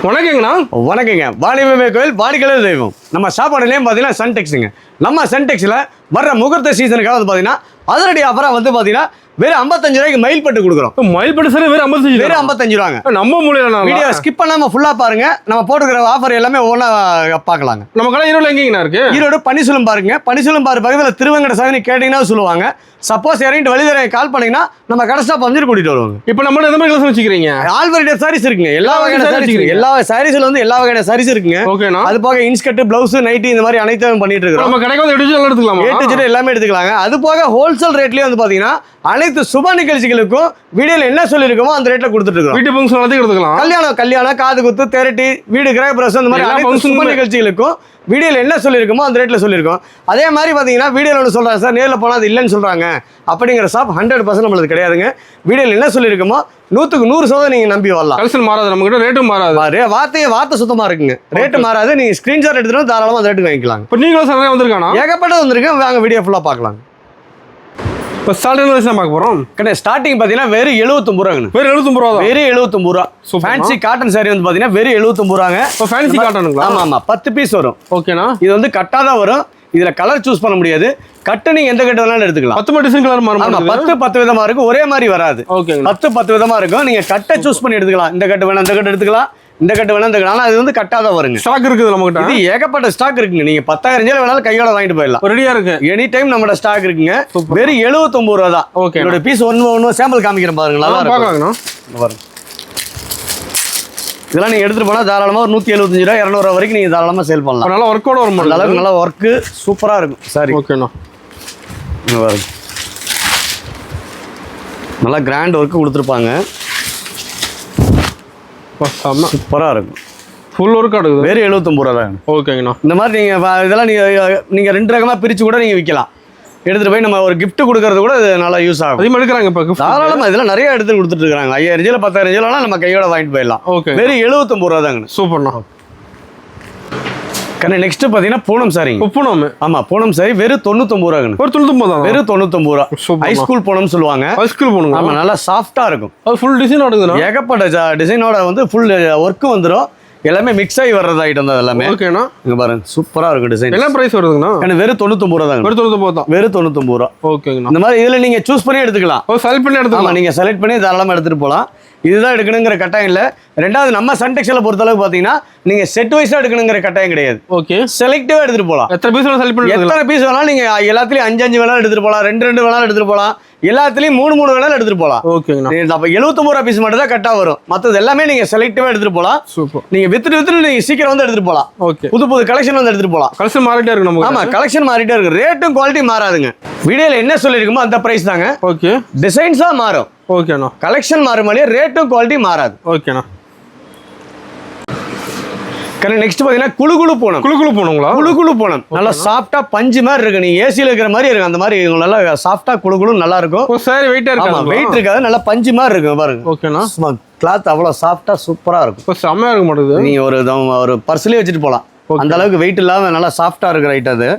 வணக்கங்கண்ணா. வணக்கங்க. வாணிபமே கோயில் வாடிக்கையாளர் தெய்வம். நம்ம சாப்பாடு நேம் பார்த்தீங்கன்னா சன்டெக்ஸுங்க. நம்ம சன்டெக்ஸில் வர்ற முகூர்த்த சீசனுக்காக வந்து பார்த்தீங்கன்னா அதிரடி ஆஃபராக வந்து பார்த்தீங்கன்னா வெறும் 55 ரூபாய்க்கு மயில் பட்டு கொடுக்குறோம். மயில் பட்டு சார் வெறும் 55 ரூபாங்க. நம்ம மூலையில வீடியோ ஸ்கிப் பண்ணாமல் ஃபுல்லாக பாருங்க. நம்ம போட்டுக்கிற ஆஃபர் எல்லாமே ஒவ்வொன்றா பார்க்கலாங்க. நம்ம கடை ஈரோடு எங்கேங்கண்ணா இருக்கு? ஈரோடு பனிசுலம் பாருங்க. பனிசுலம் பாரு பக்கத்தில் திருவங்கட சாமி கேட்டீங்கன்னா சொல்லுவாங்க. சப்போஸ் இறங்கிட்டு வழிதர கால் பண்ணீங்கன்னா நம்ம கடை ஸ்டாப் வந்து கூட்டிட்டு வருவாங்க. இப்போ நம்ம எந்த மாதிரி கலெக்ஷன் வச்சுக்கிறீங்க? ஆல் வெரைட்டி சாரீஸ் இருக்குங்க. எல்லா வகையான சாரீஸ் இருக்கு. எல்லா சாரீஸ்ல வந்து எல்லா வகையான சாரீஸ் இருக்குங்க. ஓகேண்ணா. அது போக இன்ஸ்கர்ட், பிளவுஸ், நைட்டி இந்த மாதிரி அனைத்தும் பண்ணிட்டு இருக்கோம். நம்ம கடைக்கு வந்து எடுத்துக்கலாம். எல்லாமே எடுத்துக்கலாங்க. அது போக ஹோல்சேல் ரேட்லயே வந்து பாத்தீங்கன்னா அனைத்து சுப நிகழ்ச்சிகளுக்கும் வீடியோல என்ன சொல்லிருக்கோமோ அந்த ரேட்ல கொடுத்துட்டு இருக்கோம். வீட்டு ஃபங்க்ஷன் எல்லாத்தையும் எடுத்துக்கலாம். கல்யாணம், காது குத்து, தெரட்டி, வீடு கிரக பிரசவம் இந்த மாதிரி அனைத்து சுப நிகழ்ச்சிகளுக்கும் வீடியோல என்ன சொல்லிருக்கோமோ அந்த ரேட்ல சொல்லிருக்கோம். அதே மாதிரி பாத்தீங்கன்னா வீடியோல ஒன்று சொல்றாங்க சார், நேரில் போனா அது இல்லைன்னு சொல்றாங்க அப்படிங்கிற ஷாப் 100% நம்மளுக்கு கிடையாதுங்க. வீடியோல என்ன சொல்லிருக்கோமோ 100% நீங்க நம்பி வரலாம். கலெக்ஷன் மாறாது, நம்ம கிட்ட ரேட்டும் மாறாது. வார்த்தை சுத்தமா இருக்குங்க. ரேட்டு மாறாது. நீங்க ஸ்கிரீன்ஷாட் எடுத்துட்டு தாராளமா அந்த ரேட்டுக்கு வாங்கிக்கலாம். இப்போ நீங்களும் சார் வந்திருக்கானா? ஏகப்பட்டது வந்திருக்கு. வாங்க வீடியோ ஃபுல்லா பார்க்கலாம். இப்போ ஸ்டார்டிங் பார்க்க போறோம். ஸ்டார்டிங் பாத்தீங்கன்னா வெறும் 79 ரூபாங்க. வெறும் 79 ரூபா. வெறும் 79 ரூபா. ஃபேன்சி காட்டன் சாரி வந்து பாத்தீங்கன்னா வெறும் 79 ரூபாங்க. இப்போ ஃபேன்சி காட்டனுங்களா? ஆமா 10 பீஸ் வரும். ஓகேண்ணா. இது வந்து கட்டாதான் வரும். இதுல கலர் சூஸ் பண்ண முடியாது. கட்டு நீங்க எந்த கட்டு வேணாலும் எடுத்துக்கலாம். 10 டிசைன் கலர் மாறும். 10 விதமா இருக்கும். ஒரே மாதிரி வராது. 10 விதமா இருக்கும். நீங்க கட்டை சூஸ் பண்ணி எடுத்துக்கலாம். இந்த கட்டு வேணா இந்த கட்டு எடுத்துக்கலாம். இந்த கட்டு வேணா இந்த கட்டு. ஆனா அது வந்து கட்டாதான் வருங்க. ஸ்டாக் இருக்குது நம்ம கிட்ட. இது ஏகப்பட்ட ஸ்டாக் இருக்குங்க. நீங்க 10,000 வேணாலும் கையோட வாங்கிட்டு போயிடலாம். ரெடியா இருக்கு. எனி டைம் நம்மட ஸ்டாக் இருக்குங்க. வெறும் 79 ரூபா தான். ஓகே. என்னோட பீஸ் ஒன்னு சாம்பிள் காமிக்கிறேன் பாருங்க. நல்லா பாக்கலாம்ண்ணா. பாருங்க. இதெல்லாம் நீங்க எடுத்துட்டு போனா தாராளமா ஒரு 175 ரூபா 200 ரூபா வரைக்கும் நீங்க தாராளமா சேல் பண்ணலாம். நல்லா ஒர்க்கோட வரும். நல்லா ஒர்க் சூப்பரா இருக்கும். சரி ஓகேண்ணா. பாருங்க. நல்லா கிராண்ட் ஒர்க் கொடுத்துருப்பாங்க. சூப்பரா இருக்கும். ஃபுல் ஒர்க் ஆடுது. வேறு 79 ரூபா தான். ஓகேங்கண்ணா. இந்த மாதிரி இதெல்லாம் நீங்க 2 ரகமா பிரிச்சு கூட நீங்க விற்கலாம். எடுத்துட்டு போய் நம்ம ஒரு கிஃப்ட் கொடுக்கறது கூட இது நல்லா யூஸ் ஆகும். அதிகமாக எடுக்கிறாங்க இப்போ. தாராளமா இதெல்லாம் நிறைய எடுத்து கொடுத்துட்டு இருக்காங்க. 5000 10,000 நம்ம கையோட வாங்கிட்டு போயிடலாம். ஓகே. வெறும் 79 ரூபா தாங்க. சூப்பர்ண்ணா. நெக்ஸ்ட் பாத்தீங்கன்னா பூனம் சாரிங்க. பூனம். ஆமா பூனம் சாரி வெறும் 99 ரூபாங்க. ஒரு 99 தான். வெறும் 99 ரூபா. ஹை ஸ்கூல் பூனம் சொல்லுவாங்க. High school Poonam. ஆமா நல்லா சாஃப்டா இருக்கும். அது ஃபுல் டிசைன் ஆடுதுண்ணா. ஏகப்பட்ட டிசைனோட வந்து ஃபுல் ஒர்க் வந்துரும். எல்லாமே மிக்ஸ் ஆகி வர்றது ஐட்டம் தான் எல்லாமே. ஓகேண்ணா. இங்க பாருங்க சூப்பரா இருக்கும் டிசைன். என்ன பிரைஸ் வருதுங்கண்ணா? வெறும் 99 ரூபா தாங்க. வெறும் 99 தான். வெறும் 99 ரூபா. ஓகேங்கண்ணா. இந்த மாதிரி இதுல நீங்க சூஸ் பண்ணி எடுத்துக்கலாம். செலக்ட் பண்ணி எடுத்துக்கலாம். நீங்க செலக்ட் பண்ணி தாராளமா எடுத்துட்டு போலாம். இதுதான் எடுக்கணுங்கிற கட்டாயம் இல்ல. ரெண்டாவது நம்ம சன்டெக்ஸ்ல பொறுத்த அளவுக்கு பாத்தீங்கன்னா நீங்க செட் வைஸா எடுக்கணுங்கிற கட்டாயம் கிடையாது. ஓகே. செலக்டிவா எடுத்துட்டு போலாம். எத்தனை பீஸ் வேணாலும் செலக்ட் பண்ணி எத்தனை பீஸ் வேணாலும் நீங்க எல்லாத்துலயும் 5 வேணாலும் எடுத்துட்டு போலாம். 2 வேணாலும் எடுத்துட்டு போலாம். எல்லாத்துலயும் 3 வேணாலும் எடுத்துட்டு போலாம். ஓகேங்கண்ணா. அப்ப 79 ரூபா பீஸ் மட்டும் தான் கட்டா வரும். மத்தது எல்லாமே நீங்க செலக்டிவா எடுத்துட்டு போலாம். சூப்பர். நீங்க வித்துட்டு நீங்க சீக்கிரம் வந்து எடுத்துட்டு போலாம். ஓகே. புது கலெக்ஷன் வந்து எடுத்துட்டு போலாம். கலெக்ஷன் மாறிட்டே இருக்கு நமக்கு. ஆமா கலெக்ஷன் மாறிட்டே இருக்கு. ரேட்டும் குவாலிட்டி மாறாதுங்க. வீடியோல என்ன சொல்லிருக்குமோ அந்த பிரைஸ் தாங்க. ஓகே. டிசைன்ஸா மாறும். ஓகேண்ணா. கலெக்ஷன் மாறுமாலே ரேட்டும் குவாலிட்டி மாறாது. ஓகேண்ணா. நெக்ஸ்ட் பாத்தீங்கன்னா குளு போனம். குளு போனங்களா? குளு போனம் நல்லா சாஃப்டா பஞ்சு மாதிரி இருக்கு. நீ ஏசில இருக்கிற மாதிரி இருக்கு. அந்த மாதிரி நல்லா சாஃப்டா குளு நல்லா இருக்கும். சாரி வெயிட்டா இருக்கு. ஆமா வெயிட் இருக்காது. நல்லா பஞ்சு மாதிரி இருக்கும் பாருங்க. ஓகேண்ணா. கிளாத் அவ்வளவு சாஃப்டா சூப்பரா இருக்கும். செம்மையா இருக்க மாட்டேங்குது. நீ ஒரு பர்ஸ்லயே வச்சுட்டு போலாம். அந்த அளவுக்கு வெயிட் இல்லாம நல்லா சாஃப்டா இருக்கிற ஐட்டம் அது.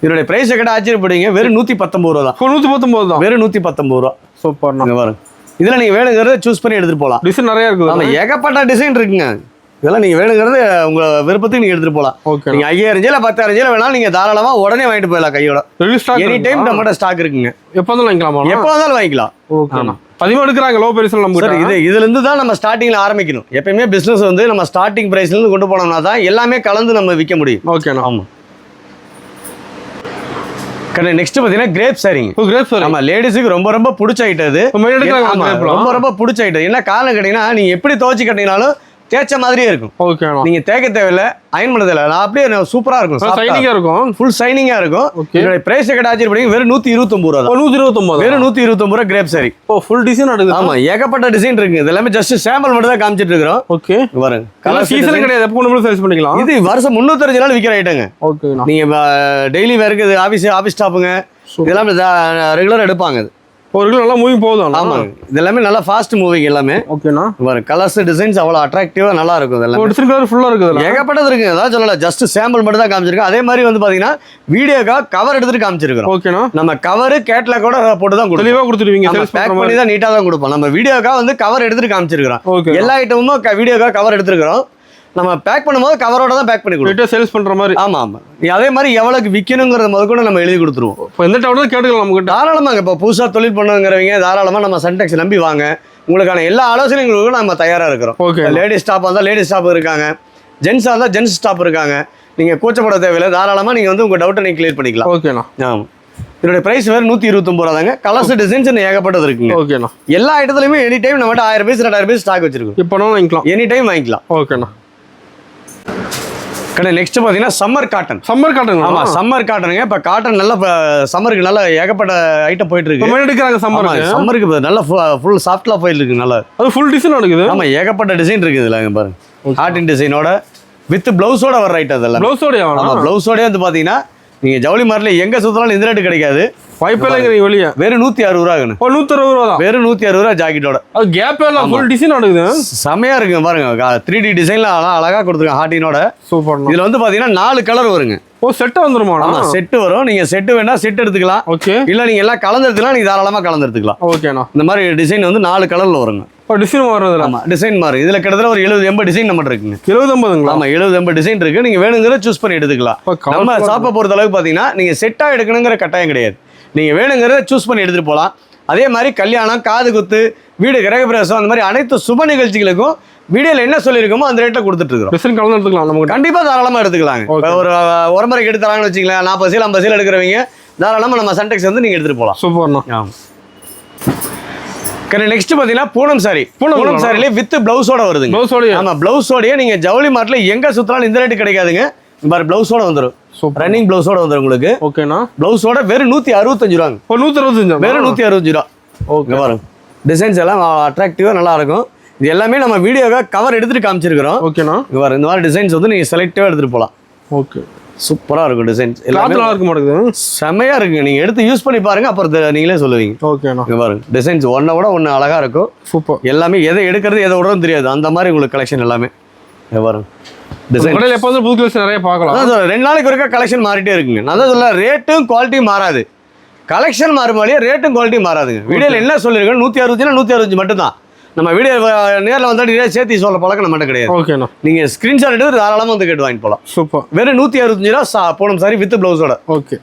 இதோட பிரைஸ் கிட்ட ஆச்சரியப்படுவீங்க. வெறும் 119 ரூபா தான். 119 தான். வெறும் 119 ரூபா. சூப்பர். பாருங்க. இதுல நீங்க வேணுங்கிறத சூஸ் பண்ணி எடுத்துட்டு போலாம். டிசைன் நிறைய இருக்குது. ஆமா ஏகப்பட்ட டிசைன் இருக்குங்க. இதெல்லாம் நீங்க வேணுங்கிறது உங்க விருப்பத்துக்கு நீங்க எடுத்துட்டு போலாம். நீங்க 5000 10,000 வேணாலும் நீங்க தாராளமா உடனே வாங்கிட்டு போயிடலாம் கையோட. எனி டைம் நம்மகிட்ட ஸ்டாக் இருக்குங்க. எப்போ வந்தாலும் வாங்கிக்கலாமா? எப்போ வந்தாலும் வாங்கிக்கலாம். ஓகேண்ணா. பதிமா எடுக்கிறாங்க லோ பிரைஸ்ல நம்ம சார். இதுல இருந்து தான் நம்ம ஸ்டார்டிங்ல ஆரம்பிக்கணும். எப்பயுமே பிசினஸ் வந்து நம்ம ஸ்டார்டிங் பிரைஸ்ல இருந்து கொண்டு போனோம்னா தான் எல்லாமே கலந்து நம்ம விற்க முடியும். ஓகேண்ணா. ஆமா. நெக்ஸ்ட் பாத்தீங்கன்னா கிரேப் சாரிங்க. கிரேப் சாரி. ஆமா லேடிஸுக்கு ரொம்ப பிடிச்ச ஐட்டம் இது. ரொம்ப பிடிச்ச ஐட்டம். என்ன காரணம் கேட்டீங்கன்னா நீங்க எப்படி துவைச்சு கட்டினாலும் தேய்ச்ச மாதிரியே இருக்கும். ஓகேண்ணா. நீங்க தேய்க்க தேவையில்லை, அயன் பண்ண தேவையில்லை. அப்படியே சூப்பரா இருக்கும். ஷைனிங்கா இருக்கும். ஃபுல் ஷைனிங்கா இருக்கும். இதோட பிரைஸ் கிட்ட ஆச்சரியப்படுங்க. வெறும் 129 ரூபா தான். 129. வெறும் 129 ரூபா கிரேப் சாரி. ஃபுல் டிசைன் எடுக்குது. ஆமா ஏகப்பட்ட டிசைன் இருக்கு. இது எல்லாமே ஜஸ்ட் சாம்பிள் மட்டும் தான் காமிச்சிட்டு இருக்கோம். ஓகே. பாருங்க. கலர் சீசன் கிடையாது. எப்போ நம்மளும் சைஸ் பண்ணிக்கலாம். இது வருஷம் 365 நாள் விக்கிற ஐட்டங்க. ஓகேண்ணா. நீங்க டெய்லி வேருக்கு ஆபீஸ் ஸ்டாஃபுங்க இதெல்லாம் ரெகுலரா எடுப்பாங்க. ஒரு கிலோ நல்லா மூவிங் போகுது. ஆமாங்க இது எல்லாமே நல்லா ஃபாஸ்ட் மூவிங் எல்லாமே. ஓகேண்ணா. பாருங்க கலர்ஸ் டிசைன்ஸ் அவ்வளோ அட்ராக்டிவா நல்லா இருக்கும். இதெல்லாம் டிசைன் கலர் ஃபுல்லா இருக்குது. ஏகப்பட்டது இருக்கு. அதான் சொல்லல ஜஸ்ட் சாம்பிள் மட்டும் தான் காமிச்சிருக்கோம். அதே மாதிரி வந்து பாத்தீங்கன்னா வீடியோக்காக கவர் எடுத்துட்டு காமிச்சிருக்கோம். ஓகேண்ணா. நம்ம கவர் கேட்லாக் கூட போட்டு தான் கொடுப்போம். தெளிவா கொடுத்துருவீங்க. பேக் பண்ணி தான் நீட்டா தான் கொடுப்போம். நம்ம வீடியோக்காக வந்து கவர் எடுத்துட்டு காமிச்சிருக்கிறோம். எல்லா ஐட்டமும் வீடியோக்காக கவர் எடுத்துருக்கிறோம். நம்ம பேக் பண்ணும்போது கவரோட தான் பேக் பண்ணி கொடுப்போம். சேல்ஸ் பண்ற மாதிரி. ஆமா. அதே மாதிரி எவ்வளவுக்கு விற்கணுங்கிறத முதல் கூட நம்ம எழுதி கொடுத்துருவோம். இப்போ எந்த டவுன் கேட்டுக்கலாம் நமக்கு தாராளமாக. இப்போ புதுசா தொழில் பண்ணுங்கிறவங்க தாராளமா நம்ம சன்டெக்ஸ் நம்பி வாங்க. உங்களுக்கான எல்லா ஆலோசனைகளுக்கும் நம்ம தயாரா இருக்கிறோம். ஓகே. லேடிஸ் ஸ்டாஃப் இருந்தால் லேடிஸ் ஸ்டாஃப் இருக்காங்க, ஜென்ஸாக இருந்தால் ஜென்ஸ் ஸ்டாஃப் இருக்காங்க. நீங்க கூச்சப்பட தேவையில்லை, தாராளமா நீங்க வந்து உங்க டவுட்டை நீங்க கிளியர் பண்ணிக்கலாம். ஓகேண்ணா. ஆமா. இதோட பிரைஸ் வேறு 129 ரூபா தாங்க. கலர்ஸ் டிசைன்ஸ் ஏகப்பட்டது இருக்குங்க. ஓகேண்ணா. எல்லா இடத்துலையுமே எனி டைம் நம்மகிட்ட 1000 பீஸ் 2000 பீஸ் ஸ்டாக் வச்சிருக்கோம். இப்போ வாங்கிக்கலாம், எனி டைம் வாங்கிக்கலாம். ஓகேண்ணா. நெக்ஸ்ட் பார்த்தீங்கன்னா சம்மர் காட்டன். Summer cotton. ஆமா, சம்மர் காட்டனுங்க. இப்போ காட்டன் நல்லா சம்மருக்கு நல்லா ஏகப்பட்ட ஐட்டம் போயிட்டு இருக்கு. எடுக்கிறாங்க சம்மருக்கு நல்லா ஃபுல் சாஃப்ட்லா போயிட்டு இருக்கு. நல்லா அது ஃபுல் டிசைன் இருக்குது. ஆமா, ஏகப்பட்ட டிசைன் இருக்குது இதுல. பாருங்க, ஹார்டின் டிசைனோட வித் பிளவுஸோட வர ஐட்டம் அதெல்லாம். பிளவுஸோட. ஆமா, பிளவுஸோட வந்து பாத்தீங்கன்னா நீங்க ஜவுளி மார்க்கெட்ல எங்க சுத்தலாம் இந்த ரேட்டு கிடைக்காது. வாய்ப்பேலங்கிறீங்க வெளியே. வெறும் 160 ரூபாய்க்கு. 160 ரூபா தான். வெறும் 160 ரூபா ஜாக்கெட்டோட. அது கேப் எல்லாம் ஃபுல் டிசைன் நடக்குது. செமையா இருக்குங்க பாருங்க. 3D டிசைன்ல அழகா கொடுத்துருக்காங்க ஹார்டினோட. சூப்பர். இதுல வந்து பாத்தீங்கன்னா 4 கலர் வருங்க. ஓ, செட் வந்துருமா? ஆமா, செட் வரும். நீங்க செட் வேணா செட் எடுத்துக்கலாம். ஓகே. இல்ல நீங்க எல்லாம் கலந்து எடுத்துக்கலாம். நீங்க தாராளமா கலந்து எடுத்துக்கலாம். ஓகேண்ணா. இந்த மாதிரி டிசைன் வந்து 4 கலர்ல வருங்க. டிசைன் மாறுறதுல. ஆமா, டிசைன் மாறு. இதுல கிட்டத்தட்ட ஒரு 70-80 டிசைன் நம்ம இருக்குங்க. 70-80ங்களா? ஆமா, 70-80 டிசைன் இருக்கு. நீங்க வேணுங்கிற சூஸ் பண்ணி எடுத்துக்கலாம். நம்ம ஷாப்பை பொறுத்த அளவுக்கு பாத்தீங்கன்னா நீங்க செட்டா எடுக்கணுங்கிற கட்டாயம் கிடையாது. நீங்க வேணுங்கிறத சூஸ் பண்ணி எடுத்துட்டு போகலாம். அதே மாதிரி கல்யாணம், காது குத்து, வீடு கிரகப்பிரவேசம், அந்த மாதிரி அனைத்து சுப நிகழ்ச்சிகளுக்கும் வீடியோல என்ன சொல்லியிருக்கோமோ அந்த ரேட்டை கொடுத்துட்டு இருக்கோம். டிசைன் கலந்து எடுத்துக்கலாம். நமக்கு கண்டிப்பா தாராளமா எடுத்துக்கலாங்க. ஒரு உரமுறைக்கு எடுத்துறாங்கன்னு வச்சுக்கலாம், 40 சேல் 50 சேல் எடுக்கிறவங்க தாராளமா நம்ம சன்டெக்ஸ் வந்து நீங்க எடுத்துட்டு போகலாம். சூப்பர்ண்ணா. நெக்ஸ்ட் பாத்தீங்கன்னா பூனம் சாரி. பூனம் சாரிலே வித் பிளவுஸோட வருதுங்க. பிளவுஸோட. ஆமா, பிளவுஸோடய நீங்க ஜவுளி மார்ட்ல எங்க சுத்தினாலும் இந்த ரேட்டு கிடைக்காதுங்க. பாரு, பிளவுஸோட வந்துரும். ரன்னிங் பிளவுஸோட வந்துரும் உங்களுக்கு. ஓகேண்ணா. பிளவுஸோட வெறும் 165 ரூபாங்க. 165. வெறும் 165 ரூபா. ஓகே. பாருங்க, டிசைன்ஸ் எல்லாம் அட்ராக்டிவா நல்லா இருக்கும். இது எல்லாமே நம்ம வீடியோவை கவர் எடுத்துட்டு காமிச்சிருக்கிறோம். ஓகேண்ணா. பாருங்க, இந்த மாதிரி டிசைன்ஸ் வந்து நீங்க செலக்டிவா எடுத்துட்டு போலாம். ஓகே. சூப்பரா இருக்கும் டிசைன்ஸ். எல்லாமே நல்லா இருக்க மாட்டேங்குது. செமையா இருக்குங்க. நீங்க எடுத்து யூஸ் பண்ணி பாருங்க, அப்புறம் நீங்களே சொல்லுவீங்க. ஓகேண்ணா. பாருங்க, டிசைன்ஸ் ஒன்ன விட ஒன்று அழகா இருக்கும். சூப்பர். எல்லாமே எதை எடுக்கிறது எதை விடவும் தெரியாது, அந்த மாதிரி உங்களுக்கு கலெக்ஷன் எல்லாமே. பாருங்க, டிசைன் கடையில் எப்போ வந்து புது கலெக்ஷன் நிறைய பார்க்கலாம். அதான் சொல்றேன், 2 நாளைக்கு ஒருக்கா கலெக்ஷன் மாறிட்டே இருக்குங்க. நான் தான் சொல்ல, ரேட்டும் குவாலிட்டியும் மாறாது. கலெக்ஷன் மாறுமாதிரியே ரேட்டும் குவாலிட்டியும் மாறாதுங்க. வீடியோவில் என்ன சொல்லியிருக்கோம், 165 165 மட்டும் தான். நம்ம வீடியோ நேரில் வந்துட்டு சேர்த்து சொல்ல பழக்கம் நம்மகிட்ட கிடையாது. ஓகேண்ணா. நீங்க ஸ்கிரீன்ஷாட் எடுத்து தாராளமாக வந்து கேட்டு வாங்கிட்டு போகலாம். சூப்பர். வெறும் 165 ரூபா போனம் சாரி வித் பிளவுஸோட. ஓகே.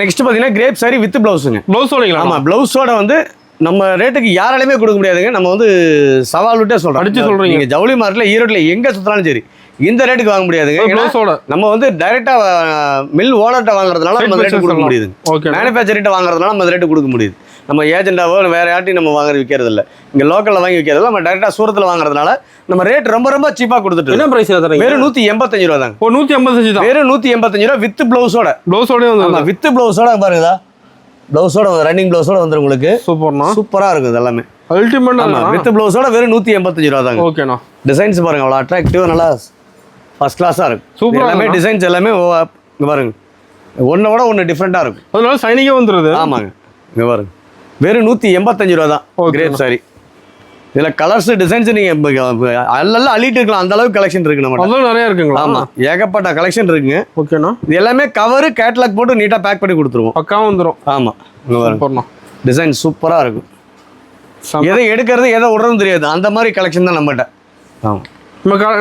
நெக்ஸ்ட் பார்த்தீங்கன்னா கிரேப் சாரி வித் பிளவுஸுங்க. பிளவுஸோட. ஆமா, பிளவுஸோட வந்து நம்ம ரேட்டுக்கு யாராலையுமே கொடுக்க முடியாதுங்க. நம்ம வந்து சவால் விட்டே சொல்றோம். அடிச்சு சொல்றீங்க. நீங்க ஜவுளி மார்க்கெட்ல ஈரோட்ல எங்க சுத்தினாலும் சரி இந்த ரேட்டுக்கு வாங்க முடியாதுங்க. நம்ம வந்து டைரக்டா மில் ஓனர்ட்ட வாங்குறதுனால நம்ம ரேட்டு கொடுக்க முடியுது. மேனுஃபேக்சர்கிட்ட வாங்குறதுனால நம்ம ரேட்டு கொடுக்க முடியுது. நம்ம ஏஜென்டாவோ வேற யார்ட்டையும் நம்ம வாங்குறது விற்கிறது இல்லை. இங்க லோக்கல்ல வாங்கி விற்கிறது நம்ம டைரக்டா சூரத்தில் வாங்குறதுனால நம்ம ரேட் ரொம்ப ரொம்ப சீப்பா கொடுத்துட்டு. என்ன பிரைஸ் தரீங்க? வெறும் 185 ரூபா தாங்க. 185 தான். வெறும் 185 ரூபா வித் பிளவுஸோட. பிளவுஸோட வித் பிளவுஸோட பாருங்கதா. பிளவுஸோட ரன்னிங் பிளவுஸோட வந்துரும் உங்களுக்கு. சூப்பர்ண்ணா. சூப்பரா இருக்கும் இது எல்லாமே. அல்டிமேட். ஆமா, வித் பிளவுஸோட வெறும் 185 ரூபா தாங்க. ஓகேண்ணா. டிசைன்ஸ் பாருங்க, அவ்வளவு அட்ராக்டிவா நல்லா ஃபர்ஸ்ட் கிளாஸா இருக்கும். சூப்பரா எல்லாமே டிசைன்ஸ் எல்லாமே இங்க பாருங்க, ஒன்ன விட ஒன்னு டிஃபரெண்டா இருக்கும். அதனால சைனிங்கே வந்துருது. ஆமாங்க, இங்க பாருங்க, வெறும் 185 ரூபா தான் கிரேப் சாரி. இதுல கலர்ஸ் டிசைன்ஸ் நீங்க அல்ல அள்ளிட்டு இருக்கலாம், அந்த அளவுக்கு கலெக்ஷன் இருக்கு நம்ம. அதெல்லாம் நிறைய இருக்குங்களா? ஆமா, ஏகப்பட்ட கலெக்ஷன் இருக்குங்க. ஓகேண்ணா. இது எல்லாமே கவர் கேட்டலாக் போட்டு நீட்டா பேக் பண்ணி கொடுத்துருவோம். பக்காவா வந்துரும். ஆமா, இங்க பாருங்க, டிசைன் சூப்பரா இருக்கும். எதை எடுக்கிறது எதை விடுறதும் தெரியாது, அந்த மாதிரி கலெக்ஷன் தான் நம்மகிட்ட. ஆமா,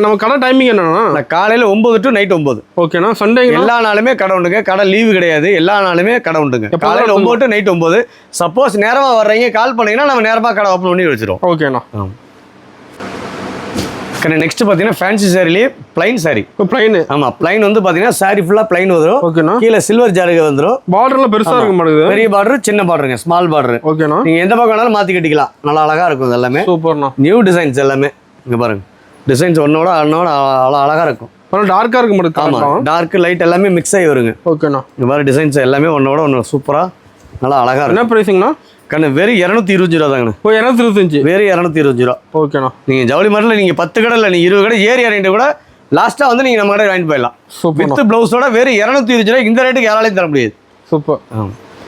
நம்ம கடை டைமிங் என்னன்னா காலையில 9 to நைட் 9. ஓகேண்ணா. சண்டே எல்லா நாளுமே கடை உண்டுங்க. கடை லீவு கிடையாது, எல்லா நாளுமே கடை உண்டுங்க. காலையில 9 to நைட் 9. சப்போஸ் நேரமா வர்றீங்க கால் பண்ணீங்கன்னா நம்ம நேரமா கடை ஓப்பன் பண்ணி வச்சிருவோம். ஓகேண்ணா. நெக்ஸ்ட் பாத்தீங்கன்னா ஃபேன்சி சாரிலேயே பிளைன் சாரி. பிளைன். ஆமா, பிளைன் வந்து பாத்தீங்கன்னா சாரி ஃபுல்லா பிளைன் வந்துரும். ஓகேண்ணா. கீழே சில்வர் ஜாரிகை வந்துரும். பார்டர்ல பெருசா இருக்க மாட்டேங்குது. பெரிய பார்டர், சின்ன பார்டருங்க, ஸ்மால் பார்டர். ஓகேண்ணா. நீங்க எந்த பக்கம் வேணாலும் மாத்தி கட்டிக்கலாம். நல்லா அழகா இருக்கும் இது எல்லாமே. சூப்பர்ண்ணா. நியூ டிசைன்ஸ் எல்லாமே. இங்க பாருங்க, டிசைன்ஸ் ஒன்னோட அவ்வளோ அழகா இருக்கும். டார்க்கா இருக்க மாட்டேங்குது. ஆமா, டார்க் லைட் எல்லாமே மிக்ஸ் ஆகி வருங்க. ஓகேண்ணா. இந்த மாதிரி டிசைன்ஸ் எல்லாமே ஒன்னோட ஒன்று சூப்பரா நல்லா அழகா இருக்கும். என்ன பிரைஸிங்கண்ணா? வெறும் 220 ரூபா தாங்கண்ணா. 225. வெறும் 220 ரூபா. ஓகேண்ணா. நீங்க ஜவுளி மார்க்கெட்ல நீங்க 10 கடை இல்லை, நீங்க 20 கடை ஏறி இறங்கிட்டு கூட லாஸ்டா வந்து நீங்க நம்ம கடை வாங்கிட்டு போயிடலாம். வித் பிளவுஸோட வெறும் 220 ரூபா. இந்த ரேட்டுக்கு யாராலையும் தர முடியாது. சூப்பர்.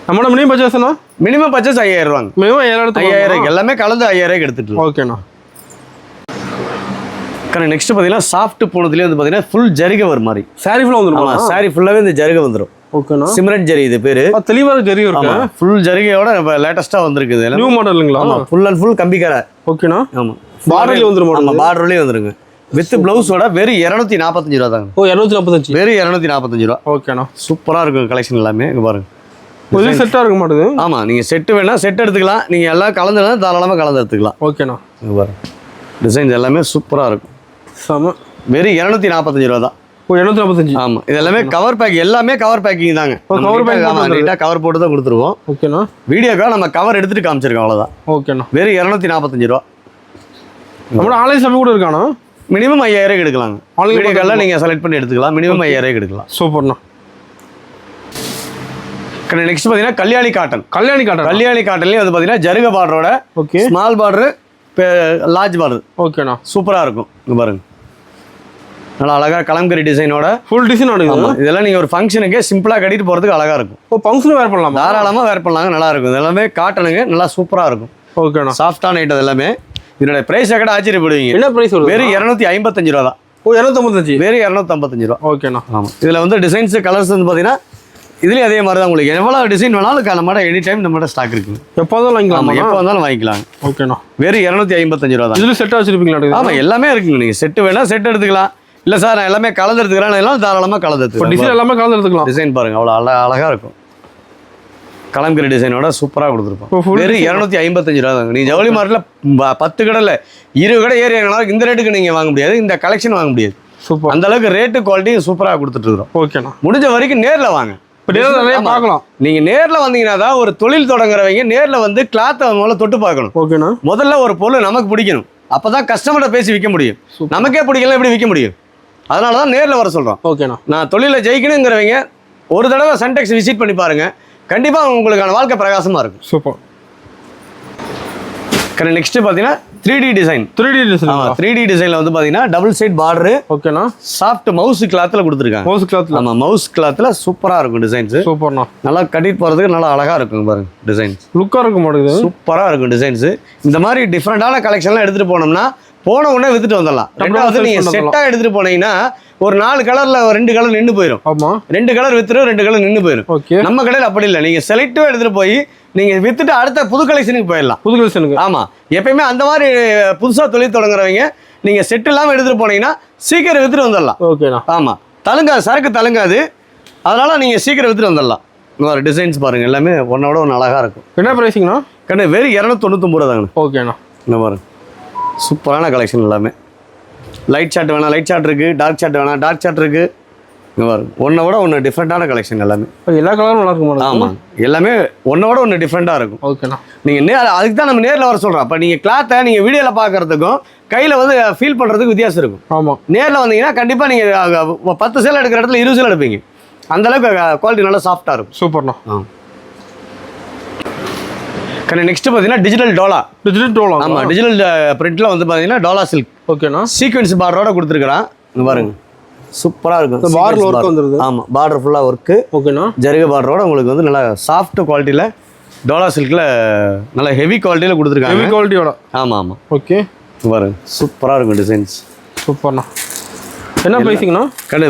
நம்மளோட மினிமம் பர்ச்சேஸ்னா மினிமம் பர்ச்சேஸ் 5000 ரூபாங்க. மினிமம் 5000 எல்லாமே கலந்து 5000 எடுத்துட்டு. ஓகேண்ணா. நெக்ஸ்ட் பாத்தீங்கன்னா சாஃப்ட் போனதுலேயே வந்து பாத்தீங்கன்னா ஃபுல் ஜரிகை வர மாதிரி சாரி ஃபுல்லா வந்துரும். சாரி ஃபுல்லாவே இந்த ஜரிகை வந்துரும். ஓகேண்ணா. சிம்ரன் ஜரி இது பேரு. தெளிவான ஜரி இருக்கு. ஃபுல் ஜரிகையோட லேட்டஸ்டா வந்திருக்கு. நியூ மாடலுங்களா? ஃபுல் அண்ட் ஃபுல் கம்பிக்கரை. ஓகேண்ணா. ஆமா, பார்டர்லயே வந்துரும். ஆமா, பார்டர்லயே வந்துருங்க. வித் பிளவுஸோட வெறும் 245 ரூபா தாங்க. ஓ 245. வெறும் 245 ரூபா. ஓகேண்ணா. சூப்பராக இருக்கும் கலெக்ஷன் எல்லாமே. இங்கே பாருங்க. இது செட்டாக இருக்க மாட்டேது. ஆமாம், நீங்கள் செட்டு வேணால் செட் எடுத்துக்கலாம். நீங்கள் எல்லாம் கலந்துனா தாராளமாக கலந்து எடுத்துக்கலாம். ஓகேண்ணா. இங்கே பாருங்க, டிசைன்ஸ் எல்லாமே சூப்பராக இருக்கும். செம. வெறும் 245 ரூபா தான். ஓ 245. ஆமாம், இது எல்லாமே கவர் பேக், எல்லாமே கவர் பேக்கிங் தாங்க. Cover pack. ஆமாம், நீட்டாக கவர் போட்டு தான் கொடுத்துருவோம். ஓகேண்ணா. வீடியோக்காக நம்ம கவர் எடுத்துகிட்டு காமிச்சிருக்கோம், அவ்வளோதான். ஓகேண்ணா. வெறும் 245 ரூபா. நம்மளோட ஆன்லைன் ஷாப்பிங் கூட இருக்காண்ணா? மினிமம் 5000 எடுக்கலாங்க. வீடியோ காலில் நீங்கள் செலக்ட் பண்ணி எடுத்துக்கலாம். மினிமம் 5000 எடுக்கலாம். சூப்பர்ண்ணா. நெக்ஸ்ட் பார்த்தீங்கன்னா கல்யாணி காட்டன். கல்யாணி காட்டன்லேயும் வந்து பார்த்தீங்கன்னா ஜருக பார்டரோட okay small border large border. ஓகேண்ணா. சூப்பராக இருக்கும். இங்கே பாருங்க, நல்லா அழகாக கலம்கரி டிசைனோட ஃபுல் டிசைன் ஆடுங்க. இதெல்லாம் நீங்கள் ஒரு ஃபங்க்ஷனுக்கு சிம்பிளாக கட்டிட்டு போகிறதுக்கு அழகாக இருக்கும். ஓ ஃபங்க்ஷனுக்கு வேர் பண்ணலாம், தாராளமாக வேர் பண்ணலாங்க. நல்லா இருக்கும். இது எல்லாமே காட்டனுங்க, நல்லா சூப்பராக இருக்கும். ஓகேண்ணா. சாஃப்டான ஐட்டம் எல்லாமே. இதோட பிரைஸ் கடை ஆச்சரியப்படுவீங்க. என்ன பிரைஸ் வரும்? வெறும் 255 ரூபா தான். ஓ 255. வெறும் 255 ரூபா. ஓகேண்ணா. ஆமாம், இதில் வந்து டிசைன்ஸ் கலர்ஸ் வந்து பார்த்தீங்கன்னா இதுலேயும் அதே மாதிரி தான். உங்களுக்கு எவ்வளோ டிசைன் வேணாலும் நம்மகிட்ட எனி டைம் நம்மகிட்ட ஸ்டாக் இருக்குது. எப்போ வந்தாலும் வாங்கிக்கலாம். எப்போ வந்தாலும் வாங்கிக்கலாம். ஓகேண்ணா. வெறும் 255 ரூபா தான். இதில் செட்டாக வச்சிருப்பீங்களா? ஆமாம், எல்லாமே இருக்குங்க. நீங்கள் செட்டு வேணால் செட் எடுத்துக்கலாம். இல்லை சார் நான் எல்லாமே கலந்து எடுத்துக்கிறேன், எல்லாம் தாராளமாக கலந்து எடுத்துக்கலாம். டிசைன் எல்லாமே கலந்து எடுத்துக்கலாம். டிசைன் பாருங்கள், அவ்வளோ அழகாக இருக்கும். கலம்கரி டிசைனோட சூப்பராக கொடுத்துருப்போம். வெறும் 255 ரூபா தாங்க. நீங்கள் ஜவுளி மார்க்கெட்டில் 10 கடையில் 20 கடை ஏறி இந்த ரேட்டுக்கு நீங்கள் வாங்க முடியாது, இந்த கலெக்ஷன் வாங்க முடியாது. சூப்பர். அந்த அளவுக்கு ரேட்டு குவாலிட்டியும் சூப்பராக கொடுத்துட்ருக்குறோம். ஓகேண்ணா. முடிஞ்ச வரைக்கும் நேரில் வாங்க. நிறைய பார்க்கலாம். நீங்கள் நேரில் வந்தீங்கன்னா தான் ஒரு தொழில் தொடங்குறவங்க நேரில் வந்து கிளாத்தை முதல்ல தொட்டு பார்க்கணும். ஓகேண்ணா. முதல்ல ஒரு பொருள் நமக்கு பிடிக்கணும். அப்போ தான் கஸ்டமர்கிட்ட பேசி விற்க முடியும். நமக்கே பிடிக்கலாம், எப்படி விற்க முடியும்? அதனால தான் நேரில் வர சொல்கிறோம். ஓகேண்ணா. நான் தொழிலில் ஜெயிக்கணுங்கிறவங்க ஒரு தடவை சன்டெக்ஸ் விசிட் பண்ணி பாருங்கள். கண்டிப்பாக உங்களுக்கான வாழ்க்கை பிரகாசமாக இருக்கும். சூப்பர். நெக்ஸ்ட் பார்த்தீங்கன்னா 3D டிசைன். 3D design. ஆமாம், 3D டிசைனில் வந்து பார்த்தீங்கன்னா டபுள் சைட் பார்டரு. ஓகேண்ணா. சாஃப்ட் மவுஸ் கிளாத்தில் கொடுத்துருக்காங்க. மவுஸ் கிளாத்தில். ஆமாம், மவுஸ் கிளாத்தில் சூப்பராக இருக்கும் டிசைன்ஸ். சூப்பர்ண்ணா. நல்லா கட்டிட்டு போகிறதுக்கு நல்லா அழகாக இருக்கும் பாருங்க. டிசைன்ஸ் லுக்காக இருக்க மாட்டேங்குது. சூப்பராக இருக்கும் டிசைன்ஸு. இந்த மாதிரி டிஃப்ரெண்டான கலெக்ஷன்லாம் எடுத்துகிட்டு போனோம்னா போன உடனே வித்துட்டு வந்துடலாம். ரெண்டாவது நீங்கள் செட்டாக எடுத்துகிட்டு போனீங்கன்னா ஒரு 4 கலரில் 2 கலர் நின்று போயிடும். ஆமாம், 2 கலர் வித்துரும், 2 கலர் நின்று போயிடும். ஓகே. நம்ம கடையில் அப்படி இல்லை. நீங்கள் செலக்டிவாக எடுத்துகிட்டு போய் நீங்கள் வித்துட்டு அடுத்த புது கலெக்ஷனுக்கு போயிடலாம். புது கலெக்ஷனுக்கு. ஆமாம், எப்பயுமே அந்த மாதிரி புதுசாக தொழில் தொடங்குறவங்க நீங்கள் செட் இல்லாமல் எடுத்துகிட்டு போனீங்கன்னா சீக்கிரம் வித்துட்டு வந்துடலாம். ஓகேண்ணா. ஆமாம், சரக்கு தழுங்காது. அதனால் நீங்கள் சீக்கிரம் வித்துட்டு வந்துடலாம். இன்னொரு டிசைன்ஸ் பாருங்கள், எல்லாமே ஒன்றோட ஒன்று அழகாக இருக்கும். என்ன ப்ரைஸிங்கண்ணா? வெறும் 299 ரூபா தாங்கண்ணா. ஓகேண்ணா. இந்த பாருங்க, சூப்பரான கலெக்ஷன் எல்லாமே. லைட் சார்ட் வேணால் லைட் சார்ட் இருக்குது, டார்க் சார்ட் வேணால் டார்க் சார்ட் இருக்குது. இங்கே பாருங்க, ஒன்றோட ஒன்று டிஃப்ரெண்ட்டான கலெக்ஷன் எல்லாமே. எல்லா கலரும் நல்லா இருக்கும். ஆமாம், எல்லாமே ஒன்றோட ஒன்று டிஃப்ரெண்ட்டாக இருக்கும். ஓகேண்ணா. நீங்கள் அதுக்கு தான் நம்ம நேரில் வர சொல்கிறோம். அப்போ நீங்கள் கிளாத்தை நீங்கள் வீடியோவில் பார்க்குறதுக்கும் கையில் வந்து ஃபீல் பண்ணுறதுக்கு வித்தியாசம் இருக்கும். ஆமாம், நேரில் வந்தீங்கன்னா கண்டிப்பாக நீங்கள் 10 சேல் எடுக்கிற இடத்துல 20 சேல் எடுப்பீங்க. அந்தளவுக்கு குவாலிட்டி நல்லா சாஃப்டாக இருக்கும். சூப்பர்ண்ணா. நெக்ஸ்ட் பார்த்தீங்கன்னா டிஜிட்டல் டோலா. ஆமாம், டிஜிட்டல் பிரிண்ட்டில் வந்து பார்த்தீங்கன்னா டோலா சில்க். ஓகேண்ணா. சீக்வென்ஸ் பார்டரோட கொடுத்துருக்குறான். இங்கே பாருங்க, சூப்பராக இருக்கும். பார்டர் ஒர்க் வந்துருது. ஆமாம், பார்டர் ஃபுல்லாக ஒர்க்கு. ஓகேண்ணா. ஜருக பார்டரோட உங்களுக்கு வந்து நல்லா சாஃப்ட் குவாலிட்டியில் டோலா சில்கில் நல்லா ஹெவி குவாலிட்டியில் கொடுத்துருக்காங்க. ஹெவி குவாலிட்டியோட. ஆமாம் ஆமாம். ஓகே, பாருங்க, சூப்பராக இருக்கும் டிசைன்ஸ். சூப்பர்ண்ணா. என்ன ப்ரைஸிங்கண்ணா?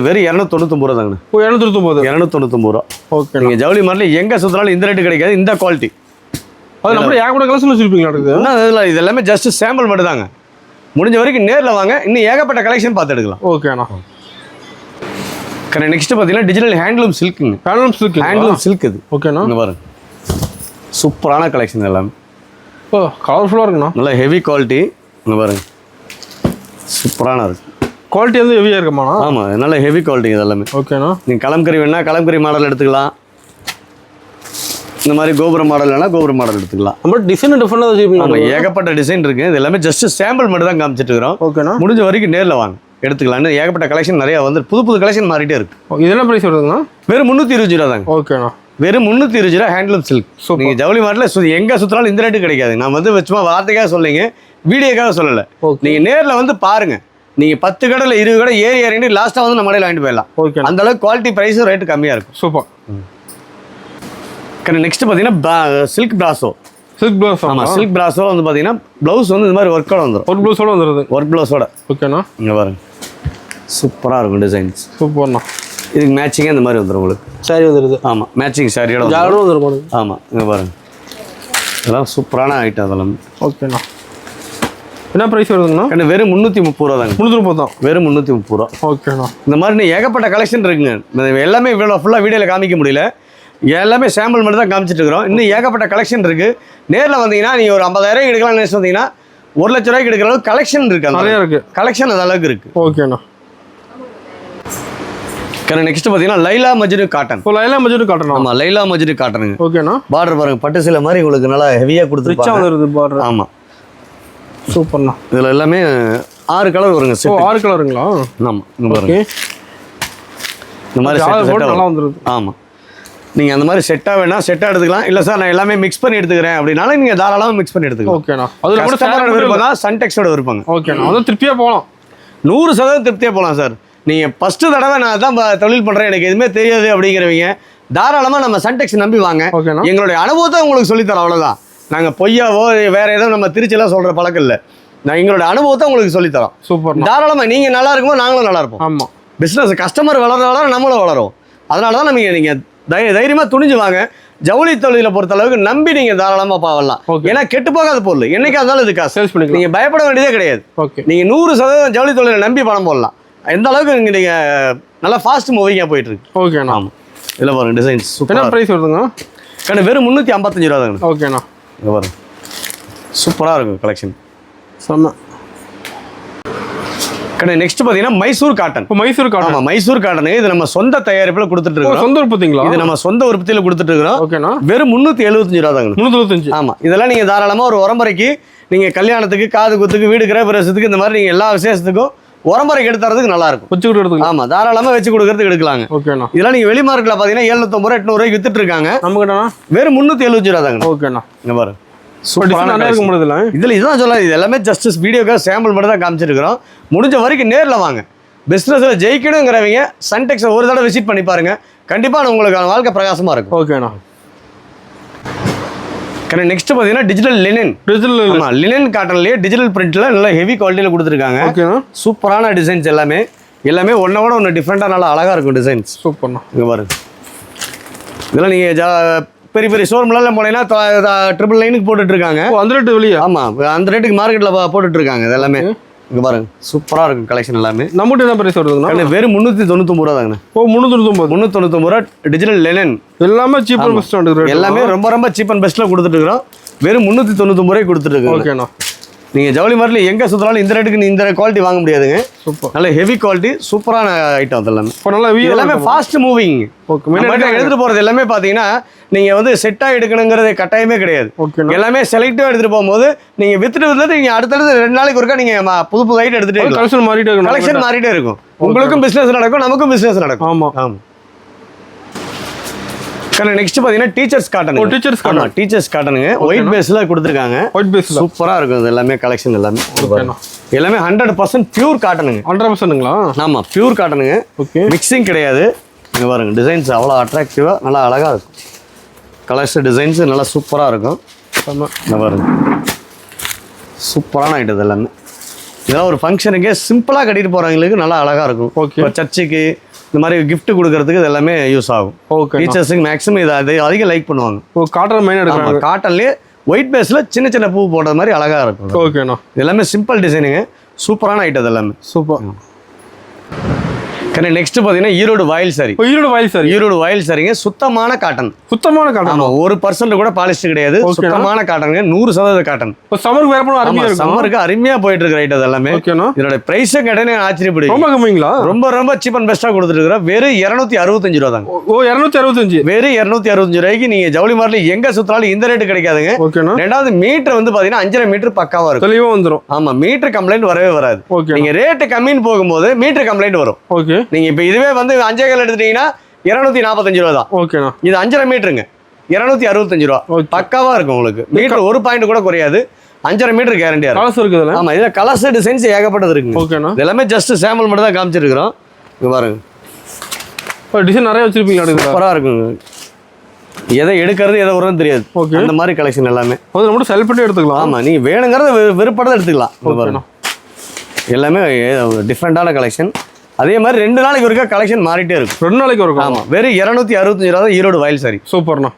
வெறும் 299 ரூபா தாங்கண்ணா. 299 ரூபா. ஓகே. நீங்கள் ஜவுளி மாடலில் எங்கே சுற்றினாலும் இந்த ரேட்டு கிடைக்காது, இந்த குவாலிட்டி. அது நம்ம ஏகப்பட்ட கலெக்ஷன் வச்சுருப்பீங்களா? இது எல்லாமே ஜஸ்ட் சாம்பிள் மட்டும் தாங்க. முடிஞ்ச வரைக்கும் நேரில் வாங்க, இன்னும் ஏகப்பட்ட கலெக்ஷன் பார்த்து எடுக்கலாம். ஓகேண்ணா. நெக்ஸ்ட் பார்த்தீங்கன்னா டிஜிட்டல் ஹேண்ட்லூம் சில்க்குங்க. ஹேண்ட்லூம் சில்க் இது. ஓகேண்ணா. இங்கே பாருங்க, சூப்பரான கலெக்ஷன் எல்லாமே. ஓ, கலர்ஃபுல்லாக இருக்குண்ணா. நல்லா ஹெவி குவாலிட்டி. இங்கே பாருங்க, சூப்பரான இருக்கு. குவாலிட்டி வந்து ஹெவியாக இருக்குமாண்ணா? ஆமாம், நல்ல ஹெவி குவாலிட்டி இது எல்லாமே. ஓகேண்ணா. நீங்கள் கலம்கரி வேணா கலம்கரி மாடல் எடுத்துக்கலாம். இந்த மாதிரி கோபுரம் மாடல் வேணா கோபுரம் மாடல் எடுத்துக்கலாம். நம்ம டிசைன் டிஃப்ரெண்டாக வச்சுருப்பீங்க. ஆமாம், ஏகப்பட்ட டிசைன் இருக்குது. இது எல்லாமே ஜஸ்ட் சாம்பிள் மட்டும் தான் காமிச்சிட்டு இருக்கிறோம். ஓகேண்ணா. முடிஞ்ச வரைக்கும் நேரில் வாங்க, எடுத்துக்கலாம். இன்னும் ஏகப்பட்ட கலெக்ஷன் நிறையா வந்து புது கலெக்ஷன் மாறிட்டே இருக்கு. இது என்ன ப்ரைஸ் வருதுங்கண்ணா? வெறும் 320 ரூபா தாங்க. ஓகேண்ணா. வெறும் 320 ரூபா ஹேண்ட்லூம் சில்க். நீங்கள் ஜவுளி மாடலில் எங்கே சுற்றினாலும் இந்த ரேட்டு கிடைக்காது. நான் வந்து சும்மா வார்த்தைக்காக சொல்லிங்க, வீடியோக்காக சொல்லலை. நீங்கள் நேரில் வந்து பாருங்கள். நீங்கள் 10 கடையில் 20 கடை ஏறி இறங்கி லாஸ்ட்டாக வந்து நம்ம கடையில் வாங்கிட்டு போயிடலாம். ஓகே, அந்த அளவுக்கு குவாலிட்டி ப்ரைஸும் ரேட்டு கம்மியாக இருக்கும். சூப்பர். நெக்ஸ்ட் பார்த்தீங்கன்னா சில்க் பிராசோ. ஆமாம், சில்க் பிராசோ வந்து பார்த்தீங்கன்னா ப்ளவுஸ் வந்து இந்த மாதிரி ஒர்க்கோட வந்துடும். ஒர்க் ப்ளவுஸோட வந்துடுது. ஒர்க் ப்ளவுஸோட. ஓகேண்ணா. இங்கே பாருங்க, சூப்பராக இருக்கும் டிசைன்ஸ். சூப்பர்ண்ணா. இதுக்கு மேட்சிங்காக இந்த மாதிரி வந்துடும் உங்களுக்கு. சாரி வந்துடுது. ஆமாம், மேட்சிங் சாரியோட வந்துடும். ஆமாம், இங்கே பாருங்க, இதெல்லாம் சூப்பரான ஐட்டம் அதெல்லாம். ஓகேண்ணா. என்ன ப்ரைஸ் வருதுங்கண்ணா? கண்ணு வெறும் 330 ரூபா தாங்க. 330 தான். வெறும் 330 ரூபா. ஓகேண்ணா. இந்த மாதிரி ஏகப்பட்ட கலெக்ஷன் இருக்குங்க. எல்லாமே இவ்வளோ ஃபுல்லாக வீடியோவில் காமிக்க முடியல, எல்லாமே சாம்பிள் மட்டும் தான் காமிச்சிட்டு இருக்கிறோம். இன்னும் ஏகப்பட்ட கலெக்ஷன் இருக்குது. நேரில் வந்தீங்கன்னா நீங்கள் ஒரு 50,000 எடுக்கலாம்னு நினச்சி வந்தீங்கன்னா 1,00,000 ரூபாய்க்கு எடுக்கிற அளவுக்கு கலெக்ஷன் இருக்குது. நிறையா இருக்குது கலெக்ஷன், அந்த அளவுக்கு இருக்குது. ஓகேண்ணா. நெக்ஸ்ட் பார்த்தீங்கன்னா லைலா மஜ்னு காட்டன். லைலா மஜ்னு காட்டன். ஆமாம், லைலா மஜ்னு காட்டனுங்க. ஓகேண்ணா. பார்டர் பாருங்க, பட்டு சில மாதிரி உங்களுக்கு நல்லா ஹெவியாக கொடுத்துருப்பாங்க. பார்டர். ஆமாம், சூப்பர்ண்ணா. இதில் எல்லாமே 6 கலர் வருங்க. 6 கலருங்களா? ஆமாம், இங்கே பாருங்க. இந்த மாதிரி நல்லா வந்துருது. ஆமாம், நீங்கள் அந்த மாதிரி செட்டாக வேணா செட்டாக எடுத்துக்கலாம். இல்லை சார் நான் எல்லாமே மிக்ஸ் பண்ணி எடுத்துக்கிறேன் அப்படின்னாலும் நீங்கள் தாராளமாக மிக்ஸ் பண்ணி எடுத்துக்கலாம். ஓகேண்ணா. அதில் கூட விருப்பம் தான், சன்டெக்ஸோட விருப்பங்க. ஓகேண்ணா. அதுவும் திருப்தியாக போகலாம். 100% திருப்தியாக போகலாம் சார். நீங்கள் ஃபஸ்ட்டு தடவை நான் தான் தொழில் பண்ணுறேன், எனக்கு எதுவுமே தெரியாது அப்படிங்கிறவங்க தாராளமாக நம்ம சன்டெக்ஸ் நம்பி வாங்க. எங்களுடைய அனுபவத்தை உங்களுக்கு சொல்லித்தரோம், அவ்வளோதான். நாங்கள் பொய்யாவோ வேறு ஏதோ நம்ம திருச்சிலாம் சொல்கிற பழக்கம் இல்லை. நான் எங்களோட அனுபவத்தை உங்களுக்கு சொல்லித்தரோம். சூப்பர். தாராளமாக நீங்கள் நல்லா இருக்கும்போது நாங்களும் நல்லா இருப்போம். ஆமாம், பிஸ்னஸ் கஸ்டமர் வளர நம்மளும் வளரும். அதனால தான் நீங்கள் தைரியமாக துணிஞ்சு வாங்க. ஜவுளி தொழிலை பொறுத்தளவுக்கு நம்பி நீங்கள் தாராளமாக பாவலாம். ஏன்னா கெட்டு போகாத பொருள், என்னைக்கா இருந்தாலும் இதுக்கா சேல்ஸ் பண்ணி நீங்கள் பயப்பட வேண்டியதே கிடையாது. நீங்கள் 100% ஜவுளி தொழிலை நம்பி பணம் போடலாம். எந்த அளவுக்கு நீங்கள் நல்லா ஃபாஸ்ட் மூவிங்காக போயிட்டு இருக்கு. ஓகேண்ணா. ஆமாம், இதில் பாருங்க டிசைன்ஸ். என்ன ப்ரைஸ் வருதுங்க? வெறும் 355 ரூபா தாங்க. ஓகேண்ணா. இங்கே பாருங்க, சூப்பராக இருக்கும் கலெக்ஷன். செம்ம. நெக்ஸ்ட் பார்த்தீங்கன்னா மைசூர் காட்டன். மைசூர் காட்டன். ஆமாம், மைசூர் காட்டன். இது நம்ம சொந்த தயாரிப்பில் கொடுத்துட்டு இருக்கோம். சொந்த உற்பத்திங்களா? இது நம்ம சொந்த உற்பத்தியில் கொடுத்துட்டு இருக்கிறோம். ஓகேண்ணா. வெறும் 375 ரூபா தாங்க. 375. ஆமாம், இதெல்லாம் நீங்கள் தாராளமாக ஒரு உரம்பரைக்கு, நீங்கள் கல்யாணத்துக்கு, காது குத்துக்கு, வீடு கிரகப்பிரவேசத்துக்கு, இந்த மாதிரி நீங்கள் எல்லா விசேஷத்துக்கும் உரம்பரைக்கு எடுத்துறதுக்கு நல்லா இருக்கும். வச்சு கொடுக்குறதுக்கு. ஆமாம், தாராளமாக வச்சு கொடுக்கறதுக்கு எடுக்கலாங்க. ஓகேண்ணா. இதெல்லாம் நீங்கள் வெளி மார்க்கெட்டில் பார்த்தீங்கன்னா 750 ரூபா 800 ரூபாய்க்கு வித்துட்டு இருக்காங்க. நம்மகிட்ட வெறும் 375 ரூபா தாங்க. ஓகேண்ணா. இங்கே பாருங்க, இதில் இதுதான் சொல்ல, இது எல்லாமே ஜஸ்ட் வீடியோக்காக சாம்பிள் மட்டும் தான் காமிச்சிருக்கிறோம். முடிஞ்ச வரைக்கும் நேரில் வாங்க. பிஸ்னஸில் ஜெயிக்கணுங்கிறவங்க சன்டெக்ஸை ஒரு தடவை விசிட் பண்ணி பாருங்க. கண்டிப்பாக உங்களுக்கு வாழ்க்கை பிரகாசமாக இருக்கும். ஓகேண்ணா. நெக்ஸ்ட் பார்த்தீங்கன்னா டிஜிட்டல் லினன். ஆமாம், லினன் காட்டன்லேயே டிஜிட்டல் பிரிண்ட்டில் நல்லா ஹெவி குவாலிட்டியில் கொடுத்துருக்காங்க. ஓகேண்ணா. சூப்பரான டிசைன்ஸ் எல்லாமே ஒன்றோட ஒன்று டிஃப்ரெண்ட்டாக நல்லா அழகாக இருக்கும் டிசைன்ஸ். சூப்பர்ண்ணா. இங்கே பாருங்க, இதெல்லாம் நீங்கள் பெரிய பெரிய ஷோரூம்லாம் போனீங்கன்னா 999 போட்டுட்ருக்காங்க. அந்த ரேட்டு வெளியே? ஆமாம், அந்த ரேட்டுக்கு மார்க்கெட்டில் போட்டுட்ருக்காங்க. இது எல்லாமே இங்கே பாருங்க, சூப்பராக இருக்கும் கலெக்ஷன் எல்லாமே. நம்மகிட்ட என்ன பிரைஸ் வருதுங்கண்ணா? வெறும் 399 ரூபா தாங்கண்ணா. 399 ரூபா டிஜிட்டல் லினன். எல்லாமே சீப் அண்ட் பெஸ்ட். எல்லாமே ரொம்ப ரொம்ப சீப் அண்ட் பெஸ்ட்டில் கொடுத்துட்டு இருக்கிறோம். வெறும் 399 ரூபாய்க்கு கொடுத்துட்டு இருக்கோம். ஓகேண்ணா. நீங்கள் ஜவுளி மார்க்கெட்டில் எங்கே சுற்றினாலும் இந்த ரேட்டுக்கு இந்த குவாலிட்டி வாங்க முடியாதுங்க. சூப்பர். நல்ல ஹெவி குவாலிட்டி, சூப்பரான ஐட்டம். அதெல்லாமே எல்லாமே ஃபாஸ்ட் மூவிங். எடுத்துகிட்டு போகிறது எல்லாமே பார்த்தீங்கன்னா நீங்கள் வந்து செட்டாக எடுக்கணுங்கிறது கட்டாயமே கிடையாது. எல்லாமே செலக்டிவாக எடுத்துகிட்டு போகும்போது நீங்கள் வித்துட்டு நீங்கள் அடுத்தடுத்து 2 நாளைக்கு ஒருக்கா நீங்கள் புது ஐட்டம் எடுத்துகிட்டு கலெக்ஷன் மாறிட்டே இருக்கும். உங்களுக்கும் பிஸ்னஸ் நடக்கும், நமக்கும் பிஸ்னஸ் நடக்கும். ஆமாம் ஆமாம். நெக்ஸ்ட் பார்த்தீங்கன்னா டீச்சர்ஸ் காட்டன். டீச்சர்ஸ் காட்டனுங்க. ஒயிட் பேஸில் கொடுத்துருக்காங்க. ஒயிட் பேஸ் சூப்பராக இருக்கும். இது எல்லாமே கலெக்ஷன் எல்லாமே 100% பியூர் காட்டனுங்க. 100%ங்களா? ஆமாம், பியூர் காட்டனுங்க. ஓகே, மிக்சிங் கிடையாது. இங்கே பாருங்க, டிசைன்ஸ் அவ்வளோ அட்ராக்டிவாக நல்லா அழகாக இருக்கும். கலர்ஸ் டிசைன்ஸ் நல்லா சூப்பராக இருக்கும். இங்கே பாருங்க, சூப்பரான ஐட்டம் எல்லாமே. இதெல்லாம் ஒரு ஃபங்க்ஷனுக்கே சிம்பிளாக கட்டிட்டு போகிறவங்களுக்கு நல்லா அழகாக இருக்கும். ஓகே, சர்ச்சுக்கு இந்த மாதிரி கிஃப்ட் கொடுக்கறதுக்கு இது எல்லாமே யூஸ் ஆகும். ஓகே, டீச்சர்ஸுக்கு மேக்ஸிமம் இதை அதிகம் லைக் பண்ணுவாங்க. ஓ, காட்டன் மெயின் எடுக்கிறாங்க. காட்டன்லேயே ஒயிட் பேஸில் சின்ன சின்ன பூ போடுற மாதிரி அழகாக இருக்கும். ஓகேண்ணா. எல்லாமே சிம்பிள் டிசைனுங்க, சூப்பரான ஐட்டம் எல்லாமே. சூப்பர். நெக்ஸ்ட் பார்த்தீங்கன்னா ஈரோடு வயல் சாரி. ஈரோடு வயல் சாரிங்க. சுத்தமான காட்டன். ஆமாம், 1% கூட பாலிஸ்ட் கிடையாது. சுத்தமான காட்டனுங்க. 100% காட்டன். சம்மருக்கு அருமையாக போயிட்டு இருக்கிற ஐட்டம் எல்லாமே. இதோட பிரைஸை கேட்டே ஆச்சரியப்படுது. ரொம்ப கம்மிங்களா? ரொம்ப ரொம்ப சீப் அண்ட் பெஸ்ட்டாக கொடுத்துட்டு இருக்கிறோம். வெறும் 265 ரூபா தாங்க. ஓ, 265. வெறும் 265 ரூபாய்க்கு நீங்கள் ஜவுளி மார்க்கெட்டில் எங்கே சுற்றினாலும் இந்த ரேட்டு கிடைக்காதுங்க. ரெண்டாவது மீட்டர் வந்து பார்த்தீங்கன்னா 5.5 மீட்டர் பக்காவாக இருக்கும். தெளிவாக வந்துடும். ஆமாம், மீட்டர் கம்ப்ளைண்ட் வரவே வராது. நீங்கள் ரேட்டு கம்மின்னு போகும்போது மீட்டர் கம்ப்ளைண்ட் வரும். ஓகே, நீங்கள் இப்போ இதுவே வந்து 5 கால் எடுத்துட்டீங்கன்னா 245 ரூபா தான். ஓகேண்ணா. இது 5.5 மீட்டருங்க, 265 ரூபா. பக்காவாக இருக்கும் உங்களுக்கு. மீட்டர் 1 பாயிண்ட் கூட குறையாது. 5.5 மீட்டர் கேரண்டியா இருக்கும். ஆமாம், இதில் கலர்ஸ் டிசைன்ஸ் ஏகப்பட்டது இருக்குங்க. ஓகேண்ணா. எல்லாமே ஜஸ்ட் சாம்பிள் மட்டும் தான் காமிச்சிருக்கிறோம். இங்கே பாருங்க, டிசைன் நிறைய வச்சிருப்பீங்க. சூப்பராக இருக்குங்க. எதை எடுக்கிறது எதை வரும்னு தெரியாது. ஓகே, அந்த மாதிரி கலெக்ஷன் எல்லாமே மட்டும் செல் பண்ணி எடுத்துக்கலாம். ஆமாம், நீங்கள் வேணுங்கிறத விருப்பப்பட எடுத்துக்கலாம். எல்லாமே டிஃப்ரெண்டான கலெக்ஷன். அதே மாதிரி 2 நாளைக்கு ஒருக்கா கலெக்ஷன் மாறிட்டே இருக்கும். 2 நாளைக்கு ஒருக்கா. ஆமாம், வெறும் 265 ரூபா தான் ஈரோடு வயல் சாரி. சூப்பர்ண்ணா.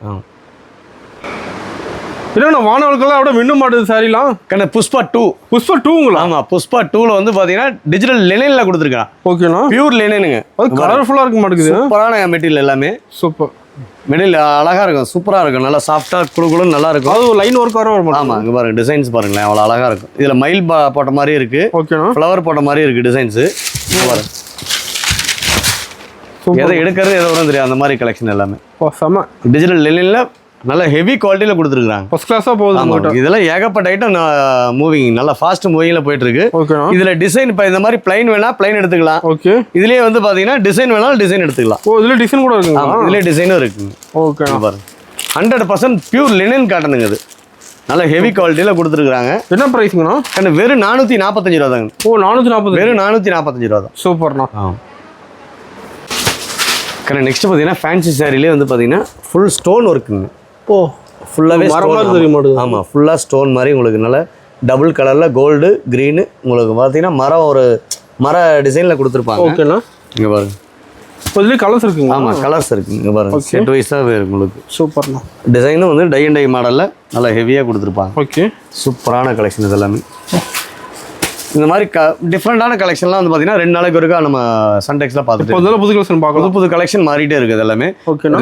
என்னண்ணா வானவர்களுக்கெல்லாம் விட மின்னும் மாட்டுது சாரிலாம். கண்ணு புஷ்பா 2. புஷ்பா 2ங்களா? ஆமா, புஷ்பா 2ல வந்து பாத்தீங்கன்னா டிஜிட்டல் லினன்ல கொடுத்துருக்கான். ஓகேண்ணா. பியூர் லினனுங்க. அது கலர்ஃபுல்லா இருக்க மாட்டேங்குது. சூப்பரான மெட்டீரியல் எல்லாமே. சூப்பர். மெட்டீரியல் அழகா இருக்கும், சூப்பரா இருக்கும், நல்லா சாஃப்டா குளுகுளுன்னு நல்லா இருக்கும். அது லைன் ஒர்க் வர மாட்டேங்குது. ஆமா, இங்க பாருங்க டிசைன்ஸ் பாருங்களேன், அவ்வளவு அழகா இருக்கும். இதுல மயில் போட்ட மாதிரி இருக்கு. ஓகேண்ணா. ஃப்ளவர் போட்ட மாதிரி இருக்கு டிசைன்ஸ். பாருங்க, எதை எடுக்கிறது எதை வரும் தெரியும் அந்த மாதிரி கலெக்ஷன் எல்லாமே. செம. டிஜிட்டல் லினன்ல நல்ல ஹெவி குவாலிட்டியில கொடுத்துருக்காங்க. ஃபர்ஸ்ட் கிளாஸா போகுது. இதெல்லாம் ஏகப்பட்ட ஐட்டம் மூவிங், நல்லா ஃபாஸ்ட் மூவிங்ல போயிட்டு இருக்கு. ஓகேண்ணா. இதுல டிசைன் இப்போ இந்த மாதிரி பிளைன் வேணா பிளைன் எடுத்துக்கலாம். ஓகே. இதுலயே வந்து பாத்தீங்கன்னா டிசைன் வேணாலும் டிசைன் எடுத்துக்கலாம். ஓ, இதுல டிசைன் கூட இருக்குங்களா? இதுலயே டிசைனும் இருக்குங்க. ஓகே. பாருங்க, 100% பியூர் லினன் காட்டனுங்க. இது நல்ல ஹெவி குவாலிட்டியில கொடுத்துருக்காங்க. என்ன பிரைஸ்ங்கண்ணா? வெறும் 445 ரூபா தாங்க. ஓ, 440. வெறும் 445 ரூபா தான். சூப்பர்ண்ணா. நெக்ஸ்ட் பார்த்தீங்கன்னா ஃபேன்சி சாரிலே வந்து பார்த்தீங்கன்னா ஃபுல் ஸ்டோன் ஒர்க்குங்க. ஓ, ஃபுல்லாகவே மரம் தெரிய மாட்டேங்குது. ஆமாம், ஃபுல்லாக ஸ்டோன் மாதிரி உங்களுக்கு நல்ல டபுள் கலரில் கோல்டு க்ரீனு உங்களுக்கு பார்த்தீங்கன்னா மர டிசைனில் கொடுத்துருப்பாங்க. ஓகேண்ணா. இங்கே பாருங்க, இதுலேயே கலர்ஸ் இருக்குங்க. ஆமாம், கலர்ஸ் இருக்குங்க. இங்கே பாருங்க, செட் வைஸாக உங்களுக்கு. சூப்பர்ண்ணா. டிசைனும் வந்து டை அண்ட் டை மாடலில் நல்லா ஹெவியாக கொடுத்துருப்பாங்க. ஓகே. சூப்பரான கலெக்ஷன் இது எல்லாமே. இந்த மாதிரி டிஃப்ரெண்டான கலெக்ஷன்லாம் வந்து பார்த்தீங்கன்னா 2 நாளைக்கு ஒருக்கா நம்ம சன்டெக்ஸில் பார்த்துட்டு புது கலெக்ஷன் பார்க்கலாம். புது கலெக்ஷன் மாறிட்டே இருக்குது எல்லாமே.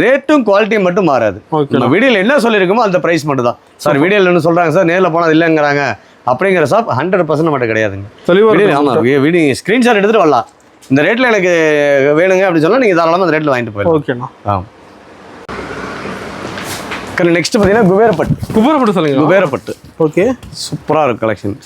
ரேட்டும் குவாலிட்டியும் மட்டும் மாறாது. நம்ம வீடியோவில் என்ன சொல்லியிருக்கோமோ அந்த ப்ரைஸ் மட்டும் தான். சார் வீடியோவில் என்ன சொல்கிறாங்க சார், நேரில் போனால் இல்லைங்கிறாங்க அப்படிங்கிற ஷாப் 100% நம்மகிட்ட கிடையாதுங்க. ஆமாம், வீடியோ ஸ்க்ரீன்ஷாட் எடுத்துகிட்டு வரலாம். இந்த ரேட்டில் எனக்கு வேணுங்க அப்படின்னு சொன்னால் நீங்கள் தாராளமாக அந்த ரேட்டில் வாங்கிட்டு போயிடலாம். ஓகேண்ணா. நெக்ஸ்ட் பார்த்தீங்கன்னா குபேரப்பட்டு சொல்லுங்க. குபேரப்பட்டு. ஓகே. சூப்பராக இருக்கும் கலெக்ஷன்.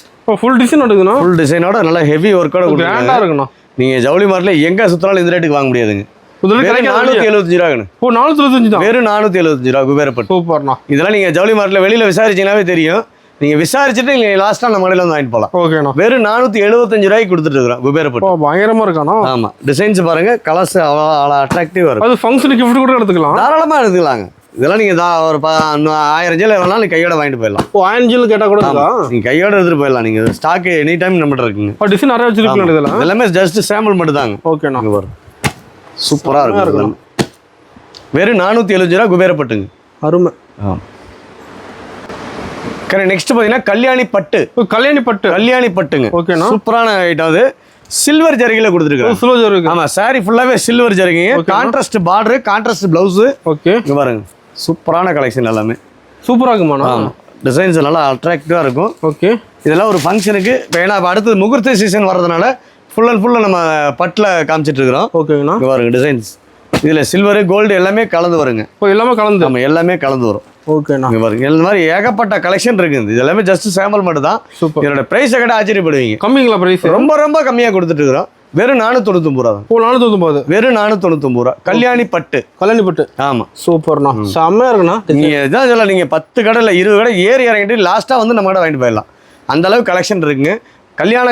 ஃபுல் டிசைன் எடுக்குதுண்ணா. ஃபுல் டிசைனோட நல்லா ஹெவி ஒர்க்கோட கிராண்டா இருக்குண்ணா. நீங்கள் ஜவுளி மார்ட்டில் எங்கே சுற்றினாலும் இந்த ரேட்டுக்கு வாங்க முடியாதுங்க. 475 ரூபாங்க. ஓ, 475 தான். வெறும் 475 ரூபா குபேரப்பட்டு. சூப்பர்ண்ணா. இதெல்லாம் நீங்கள் ஜவுளி மார்ட்டில் வெளியில் விசாரிச்சீங்கன்னாவே தெரியும். நீங்கள் விசாரிச்சுட்டு நீங்கள் லாஸ்ட்டாக நம்ம கடையில் வந்து வாங்கிட்டு போகலாம். ஓகேண்ணா. வெறும் 475 ரூபாய்க்கு கொடுத்துட்டு இருக்கிறோம் குபேரப்பட்டு. பயங்கரமாக இருக்காண்ணா. ஆமாம், டிசைன்ஸ் பாருங்க, கலர்ஸ் அவ்வளோ அட்ராக்டிவாக இருக்கும். அது ஃபங்க்ஷனுக்கு கிஃப்ட் கூட எடுத்துக்கலாம். தாராளமாக எடுத்துக்கலாங்க. இதெல்லாம் நீங்கள் ஒரு 1000 ஜெல் வேணாலும் நீங்கள் கையோட வாங்கிட்டு போயிடலாம். ஓ, 1000 ஜெல் கேட்டால் கூட நீங்கள் கையோட எடுத்துகிட்டு போயிடலாம். நீங்கள் ஸ்டாக் எனி டைம் நம்மகிட்ட இருக்குங்க. டிசைன் நிறைய வச்சிருக்கீங்க. இதெல்லாம் எல்லாமே ஜஸ்ட் சாம்பிள் மட்டும் தாங்க. ஓகேண்ணா. சூப்பராக இருக்கும். வெறும் 475 ரூபா குபேரப்பட்டுங்க. அருமை. நெக்ஸ்ட் பார்த்தீங்கன்னா கல்யாணி பட்டுங்க. ஓகேண்ணா. சூப்பரான ஐட்டம். அது சில்வர் ஜரிகையில் கொடுத்துருக்காங்க. சில்வர் ஜரிகை. ஆமாம், சாரி ஃபுல்லாகவே சில்வர் ஜரிகைங்க. Contrast border, contrast blouse. Okay. இங்கே பாருங்க, சூப்பரான கலெக்ஷன் எல்லாமே. சூப்பராக இருக்குமாண்ணா. டிசைன்ஸ் நல்லா அட்ராக்டிவாக இருக்கும். ஓகே. இதெல்லாம் ஒரு ஃபங்க்ஷனுக்கு ஏன்னா அடுத்தது முகூர்த்த சீசன் வர்றதுனால ஃபுல் அண்ட் ஃபுல்லாக நம்ம பட்டில் காமிச்சிட்டு இருக்கிறோம். ஓகேங்கண்ணா. இங்கே பாருங்க டிசைன்ஸ். இதில் சில்வரு கோல்டு எல்லாமே கலந்து வருங்க. எல்லாமே கலந்து. நம்ம எல்லாமே கலந்து வரும். ஓகேண்ணா. இங்கே பாருங்க, இந்த மாதிரி ஏகப்பட்ட கலெக்ஷன் இருக்குது. இது எல்லாமே ஜஸ்ட் சாம்பிள் மட்டும் தான். சூப்பர். இதோட ப்ரைஸை கேட்டால் ஆச்சரியப்படுவீங்க. கம்மிங்களா ப்ரைஸ்? ரொம்ப ரொம்ப கம்மியாக கொடுத்துட்டு இருக்கிறோம். வெறும் 499 ரூபா தான். ஓ, 499. வெறும் 499 ரூபா. கல்யாணி பட்டு. ஆமாம், சூப்பர்ண்ணா. செம்மையாக இருக்குண்ணா. நீங்கள் இதான் சொல்ல, நீங்கள் 10 கடையில் 20 கடை ஏறி இறங்கிட்டு லாஸ்ட்டாக வந்து நம்ம கடை வாங்கிட்டு போயிடலாம். அந்த அளவுக்கு கலெக்ஷன் இருக்குங்க. கல்யாண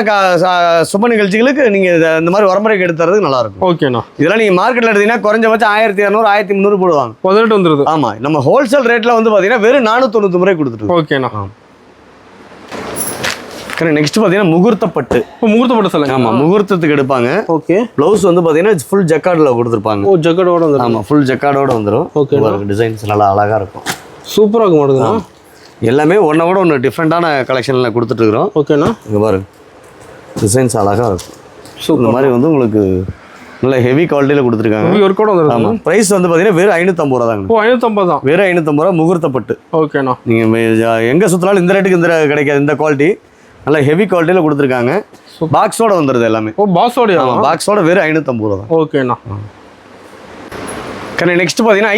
சுப நிகழ்ச்சிகளுக்கு நீங்கள் இந்த மாதிரி உரமுறைக்கு எடுத்துறதுக்கு நல்லா இருக்கும். ஓகேண்ணா. இதெல்லாம் நீங்கள் மார்க்கெட்டில் எடுத்தீங்கன்னா குறைஞ்சபட்சம் 1200 1300 போடுவாங்க. 18 வந்துருது. ஆமாம், நம்ம ஹோல்சேல் ரேட்டில் வந்து பார்த்தீங்கன்னா வெறும் 499 ரூபாய் கொடுத்துட்டு. ஓகேண்ணா. நெக்ஸ்ட் பார்த்தீங்கன்னா முகூர்த்தப்பட்டு சொல்லுங்க. ஆமாம், முகூர்த்தத்துக்கு எடுப்பாங்க. ஓகே. ப்ளவுஸ் வந்து பார்த்தீங்கன்னா ஃபுல் ஜக்கார்டில் கொடுத்துருப்பாங்க. ஓ, ஜக்கார்டோட வந்துடும். ஆமாம், ஃபுல் ஜக்கார்டோட வந்துடும். ஓகே. டிசைன்ஸ் நல்லா அழகாக இருக்கும். சூப்பராக இருக்க மாட்டேங்குதுண்ணா. எல்லாமே ஒன்றோட ஒன்று டிஃப்ரெண்ட்டான கலெக்ஷனில் கொடுத்துட்ருக்குறோம். ஓகேண்ணா. இங்கே பாருங்க, டிசைன்ஸ் அழகாக இருக்கும். ஸோ இந்த மாதிரி வந்து உங்களுக்கு நல்ல ஹெவி குவாலிட்டியில் கொடுத்துருக்காங்க. ஆமாம், ப்ரைஸ் வந்து பார்த்தீங்கன்னா வெறும் 550 ரூபா தாங்க. ஓ, 550 தான். வெறும் 550 ரூபா முகூர்த்தப்பட்டு. ஓகேண்ணா. நீங்கள் எங்கே சுற்றினாலும் இந்த ரேட்டுக்கு இந்த கிடைக்காது. இந்த குவாலிட்டி நல்ல ஹெவி குவாலிட்டியில் கொடுத்துருக்காங்க. பாக்ஸோட வந்துடுது எல்லாமே. ஓ, பாக்ஸோட. ஆமாம், பாக்ஸோட வெறும் 550 ரூபா தான். ஓகேண்ணா. நெக்ஸ்ட் பார்த்தீங்கன்னா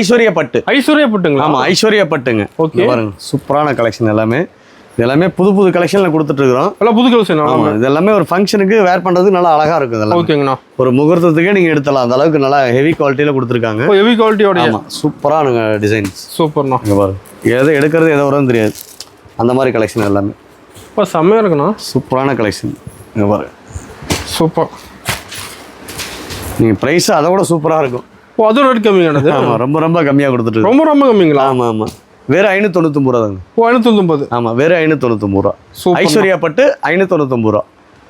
ஐஸ்வர்யப்பட்டுங்களா? ஆமாம், ஐஸ்வர்யப்பட்டுங்க. ஓகே. பாருங்க, சூப்பரான கலெக்ஷன் எல்லாமே. இது எல்லாமே புது கலெக்ஷனில் கொடுத்துட்டு இருக்கிறோம். எல்லாம் புது கலெக்ஷன். ஆமாம், இது எல்லாமே ஒரு ஃபங்க்ஷனுக்கு வேர் பண்ணுறதுக்கு நல்லா அழகாக இருக்கும். இதெல்லாம் ஓகேங்கண்ணா. ஒரு முகூர்த்தத்துக்கே நீங்கள் எடுத்துடலாம். அந்த அளவுக்கு நல்லா ஹெவி குவாலிட்டியில் கொடுத்துருக்காங்க. ஹெவி குவாலிட்டியோட. ஆமாம், சூப்பரான டிசைன்ஸ். சூப்பர்ண்ணா. இங்கே பாருங்க, எதை எடுக்கிறது எதை வரும்னு தெரியாது அந்த மாதிரி கலெக்ஷன் எல்லாமே. இப்போ செம்மையாக இருக்குண்ணா. சூப்பரான கலெக்ஷன். இங்கே பாருங்க, சூப்பர். நீங்கள் ப்ரைஸ் அதை விட சூப்பராக இருக்கும். ஓ, அதுவும் ரேட் கம்மியானது. ஆமாம், ரொம்ப கம்மியாக கொடுத்துட்டு. ரொம்ப கம்மிங்களா? ஆமாம், வெறும் 599 ரூபா தாங்க. ஓ, 599. ஆமாம், வெறும் 599 ரூபா. ஐஸ்வர்யப்பட்டு 599 ரூபா.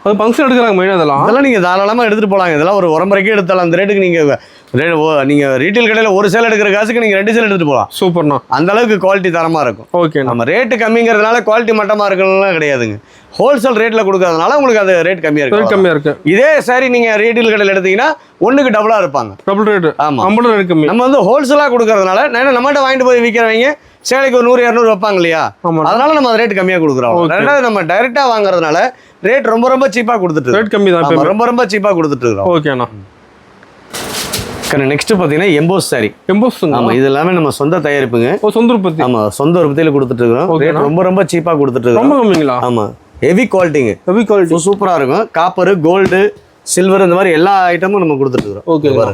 அது ஃபங்க்ஷன் எடுக்கிறாங்க மெயினாக இதெல்லாம் நீங்கள் தாராளமாக எடுத்துகிட்டு போகலாங்க. இதெல்லாம் ஒரு உரம்பரைக்கே எடுத்தாலும் அந்த ரேட்டுக்கு நீங்கள் ரீட்டைல் கடையில் ஒரு சேல் எடுக்கிற காசுக்கு நீங்கள் 2 சேல் எடுத்துகிட்டு போகலாம். சூப்பர்ண்ணா. அந்த அளவுக்கு குவாலிட்டி தரமாக இருக்கும். ஓகே. நம்ம ரேட்டு கம்மிங்கிறதுனால குவாலிட்டி மட்டமாக இருக்கணும்லாம் கிடையாதுங்க. ஹோல்சேல் ரேட்டில் கொடுக்கறதுனால உங்களுக்கு அது ரேட் கம்மியாக இருக்கும். கம்மியாக இருக்கு. இதே சாரி நீங்கள் ரீட்டைல் கடையில் எடுத்தீங்கன்னா ஒன்றுக்கு டபுளாக இருப்பாங்க. Double rate. ஆமாம், நம்மளோட ரேட் கம்மி. நம்ம வந்து ஹோல்சேலாக கொடுக்கறதுனால நம்மகிட்ட வாங்கிட்டு போய் விற்கிறவங்க சேலைக்கு ஒரு 100-200 வைப்பாங்க இல்லையா, அதனால நம்ம ரேட் கம்மியாக கொடுக்குறோம். ரெண்டாவது நம்ம டைரெக்டாக வாங்குறதுனால ரேட் ரொம்ப சீப்பாக கொடுத்துட்டு ரேட் கம்மி தான், ரொம்ப சீப்பாக கொடுத்துட்டு இருக்கோம். ஓகேண்ணா. நெக்ஸ்ட் பார்த்தீங்கன்னா எம்போஸ் சாரி. எம்போஸ். ஆமாம், இது எல்லாமே நம்ம சொந்த தயாரிப்புங்க. சொந்த உற்பத்தி. ஆமாம், சொந்த உற்பத்தியில் கொடுத்துட்டு இருக்கோம். ரேட் ரொம்ப சீப்பாக கொடுத்துட்டு இருக்கோம். ரொம்ப கம்மிங்களா? ஆமாம், ஹெவி குவாலிட்டிங்க. ஹெவி குவாலிட்டி சூப்பராக இருக்கும். காப்பர், கோல்டு, சில்வர் இந்த மாதிரி எல்லா ஐட்டமும் நம்ம கொடுத்துட்டு இருக்கோம். ஓகே.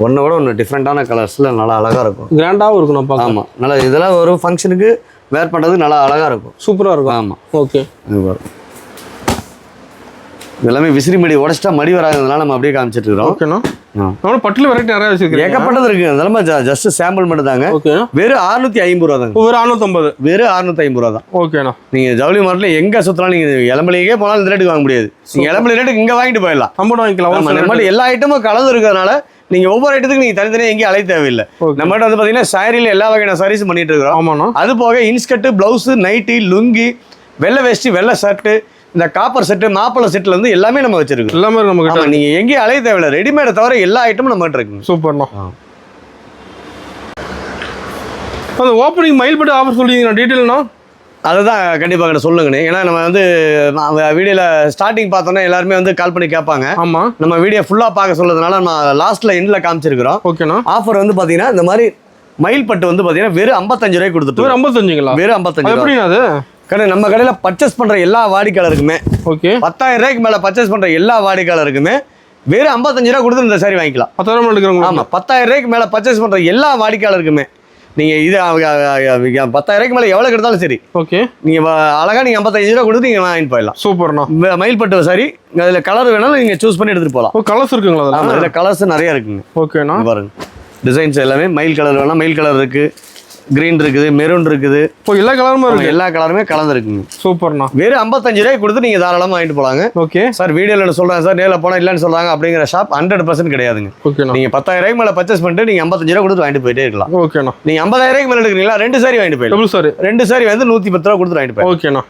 ஒன்றை விட ஒன்று டிஃப்ரெண்ட்டான கலர்ஸில் நல்லா அழகாக இருக்கும். கிராண்டாகவும் இருக்கும் நம்ம. ஆமாம், நல்லா இதெல்லாம் ஒரு ஃபங்க்ஷனுக்கு வேர் பண்ணுறது நல்லா அழகாக இருக்கும். சூப்பராக இருக்கும். ஆமாம். ஓகே. எல்லாமே விசிறி மடி உடச்சிட்டா மடி வராததுனால நம்ம அப்படியே காமிச்சிட்டு இருக்கிறோம். ஓகேண்ணா. நம்ம பட்டில் வெரைட்டி நிறைய வச்சிருக்கோம். ஏகப்பட்டது இருக்கு. அதெல்லாம் ஜஸ்ட் சாம்பிள் மட்டும் தாங்க. ஓகே. வெறும் 650 ரூபா தாங்க. வெறும் 650. வெறும் 650 ரூபா தான். ஓகேண்ணா. நீங்கள் ஜவுளி மார்ட்டில் எங்கே சுற்றலாம், நீங்கள் இளம்பலிக்கே போனாலும் இந்த ரேட்டுக்கு வாங்க முடியாது. நீங்கள் இளம்பலி ரேட்டுக்கு இங்கே வாங்கிட்டு போயிடலாம். நம்மகிட்ட வாங்கிக்கலாம். நம்ம மட்டும் எல்லா ஐட்டமும் கலந்து இருக்கிறதுனால நீங்கள் ஒவ்வொரு ஐட்டத்துக்கு நீங்கள் தனித்தனியாக எங்கேயும் அலைய தேவையில்லை. நம்மகிட்ட வந்து பார்த்தீங்கன்னா சாரியில் எல்லா வகையான சாரீஸும் பண்ணிட்டு இருக்கிறோம். ஆமாண்ணா. அது போக இன்ஸ்கர்ட்டு, ப்ளவுஸு, நைட்டி, லுங்கி, வெள்ளை வேஷ்டி, வெள்ளை ஷர்ட்டு, இந்த காப்பர் செட்டு, மாப்பிள்ளை செட்டில் வந்து எல்லாமே நம்ம வச்சிருக்கோம். எல்லாமே நம்ம கிட்ட. நீங்கள் எங்கேயும் அலைய தேவையில்லை. ரெடிமேடை தவிர எல்லா ஐட்டமும் நம்ம கிட்ட இருக்குங்க. சூப்பர்ண்ணா. அந்த ஓப்பனிங் மயில்பட்டு ஆஃபர் சொல்லிங்கன்னா டீட்டெயில்னா அதுதான் கண்டிப்பாக கிட்ட சொல்லுங்கண்ணே. ஏன்னா நம்ம வந்து வீடியோவில் ஸ்டார்டிங் பார்த்தோன்னா எல்லாருமே வந்து கால் பண்ணி கேட்பாங்க. ஆமாம், நம்ம வீடியோ ஃபுல்லாக பார்க்க சொல்றதுனால நம்ம லாஸ்ட்டில் எண்டில் காமிச்சிருக்கிறோம். ஓகேண்ணா. ஆஃபர் வந்து பார்த்தீங்கன்னா இந்த மாதிரி மயில் பட்டு வந்து பார்த்தீங்கன்னா வெறும் 55 ரூபாய்க்கு கொடுத்துட்டு. வெறும் 55ங்களா? வெறும் 55. எப்படின்னா அது கடை நம்ம கடையில் பர்ச்சேஸ் பண்ணுற எல்லா வாடிக்கையாளருக்குமே, ஓகே, 10,000 ரூபாய்க்கு மேலே பர்ச்சேஸ் பண்ணுற எல்லா வாடிக்கையாளருக்குமே வெறும் 55 ரூபா கொடுத்து இந்த சாரி வாங்கிக்கலாம். 10,000 எடுக்கிறவங்க. ஆமாம், 10,000 ரூபாய்க்கு மேலே பர்ச்சேஸ் பண்ணுற எல்லா வாடிக்கையாளருக்குமே நீங்கள் இது 10,000 ரூபாய்க்கு மேலே எவ்வளோ எடுத்தாலும் சரி, ஓகே, நீங்கள் அழகாக நீங்கள் 55 ரூபா கொடுத்து நீங்கள் வாங்கிட்டு போயிடலாம். சூப்பர்ண்ணா. மயில் பட்டு சாரி அதில் கலர் வேணாலும் நீங்கள் சூஸ் பண்ணி எடுத்துகிட்டு போகலாம். கலர்ஸ் இருக்குங்களா? ஆமாம், அதில் கலர்ஸ் நிறையா இருக்குங்க. ஓகேண்ணா. பாருங்க, டிசைன்ஸ் எல்லாமே மயில் கலர் வேணால் மயில் கலர் இருக்குது, கிரீன் இருக்குது, மெரூன் இருக்குது. இப்போ எல்லா கலருமே இருக்கு. எல்லா கலருமே கலந்துருக்குங்க. சூப்பர்ண்ணா. வெறும் 55 ரூபாய்க்கு கொடுத்து நீங்கள் தாராளமாக வாங்கிட்டு போகலாங்க. ஓகே சார், வீடியோவில் சொல்கிறேன் சார், நேரில் போனால் இல்லைன்னு சொல்கிறாங்க அப்படிங்கிற ஷாப் 100% கிடையாதுங்க. ஓகேண்ணா. நீங்கள் 10,000 ரூபாய்க்கு மேலே பர்ச்சேஸ் பண்ணிட்டு நீங்கள் 55 ரூபா கொடுத்து வாங்கிட்டு போயிட்டே இருக்கலாம். ஓகேண்ணா. நீங்கள் 50,000 ரூபாய்க்கு மேலே எடுக்கிறீங்களா, 2 சாரி வாங்கிட்டு போயிடலாம். சாரி 2 சாரி வந்து 110 ரூபா கொடுத்து வாங்கிட்டு போயிடலாம். ஓகேண்ணா.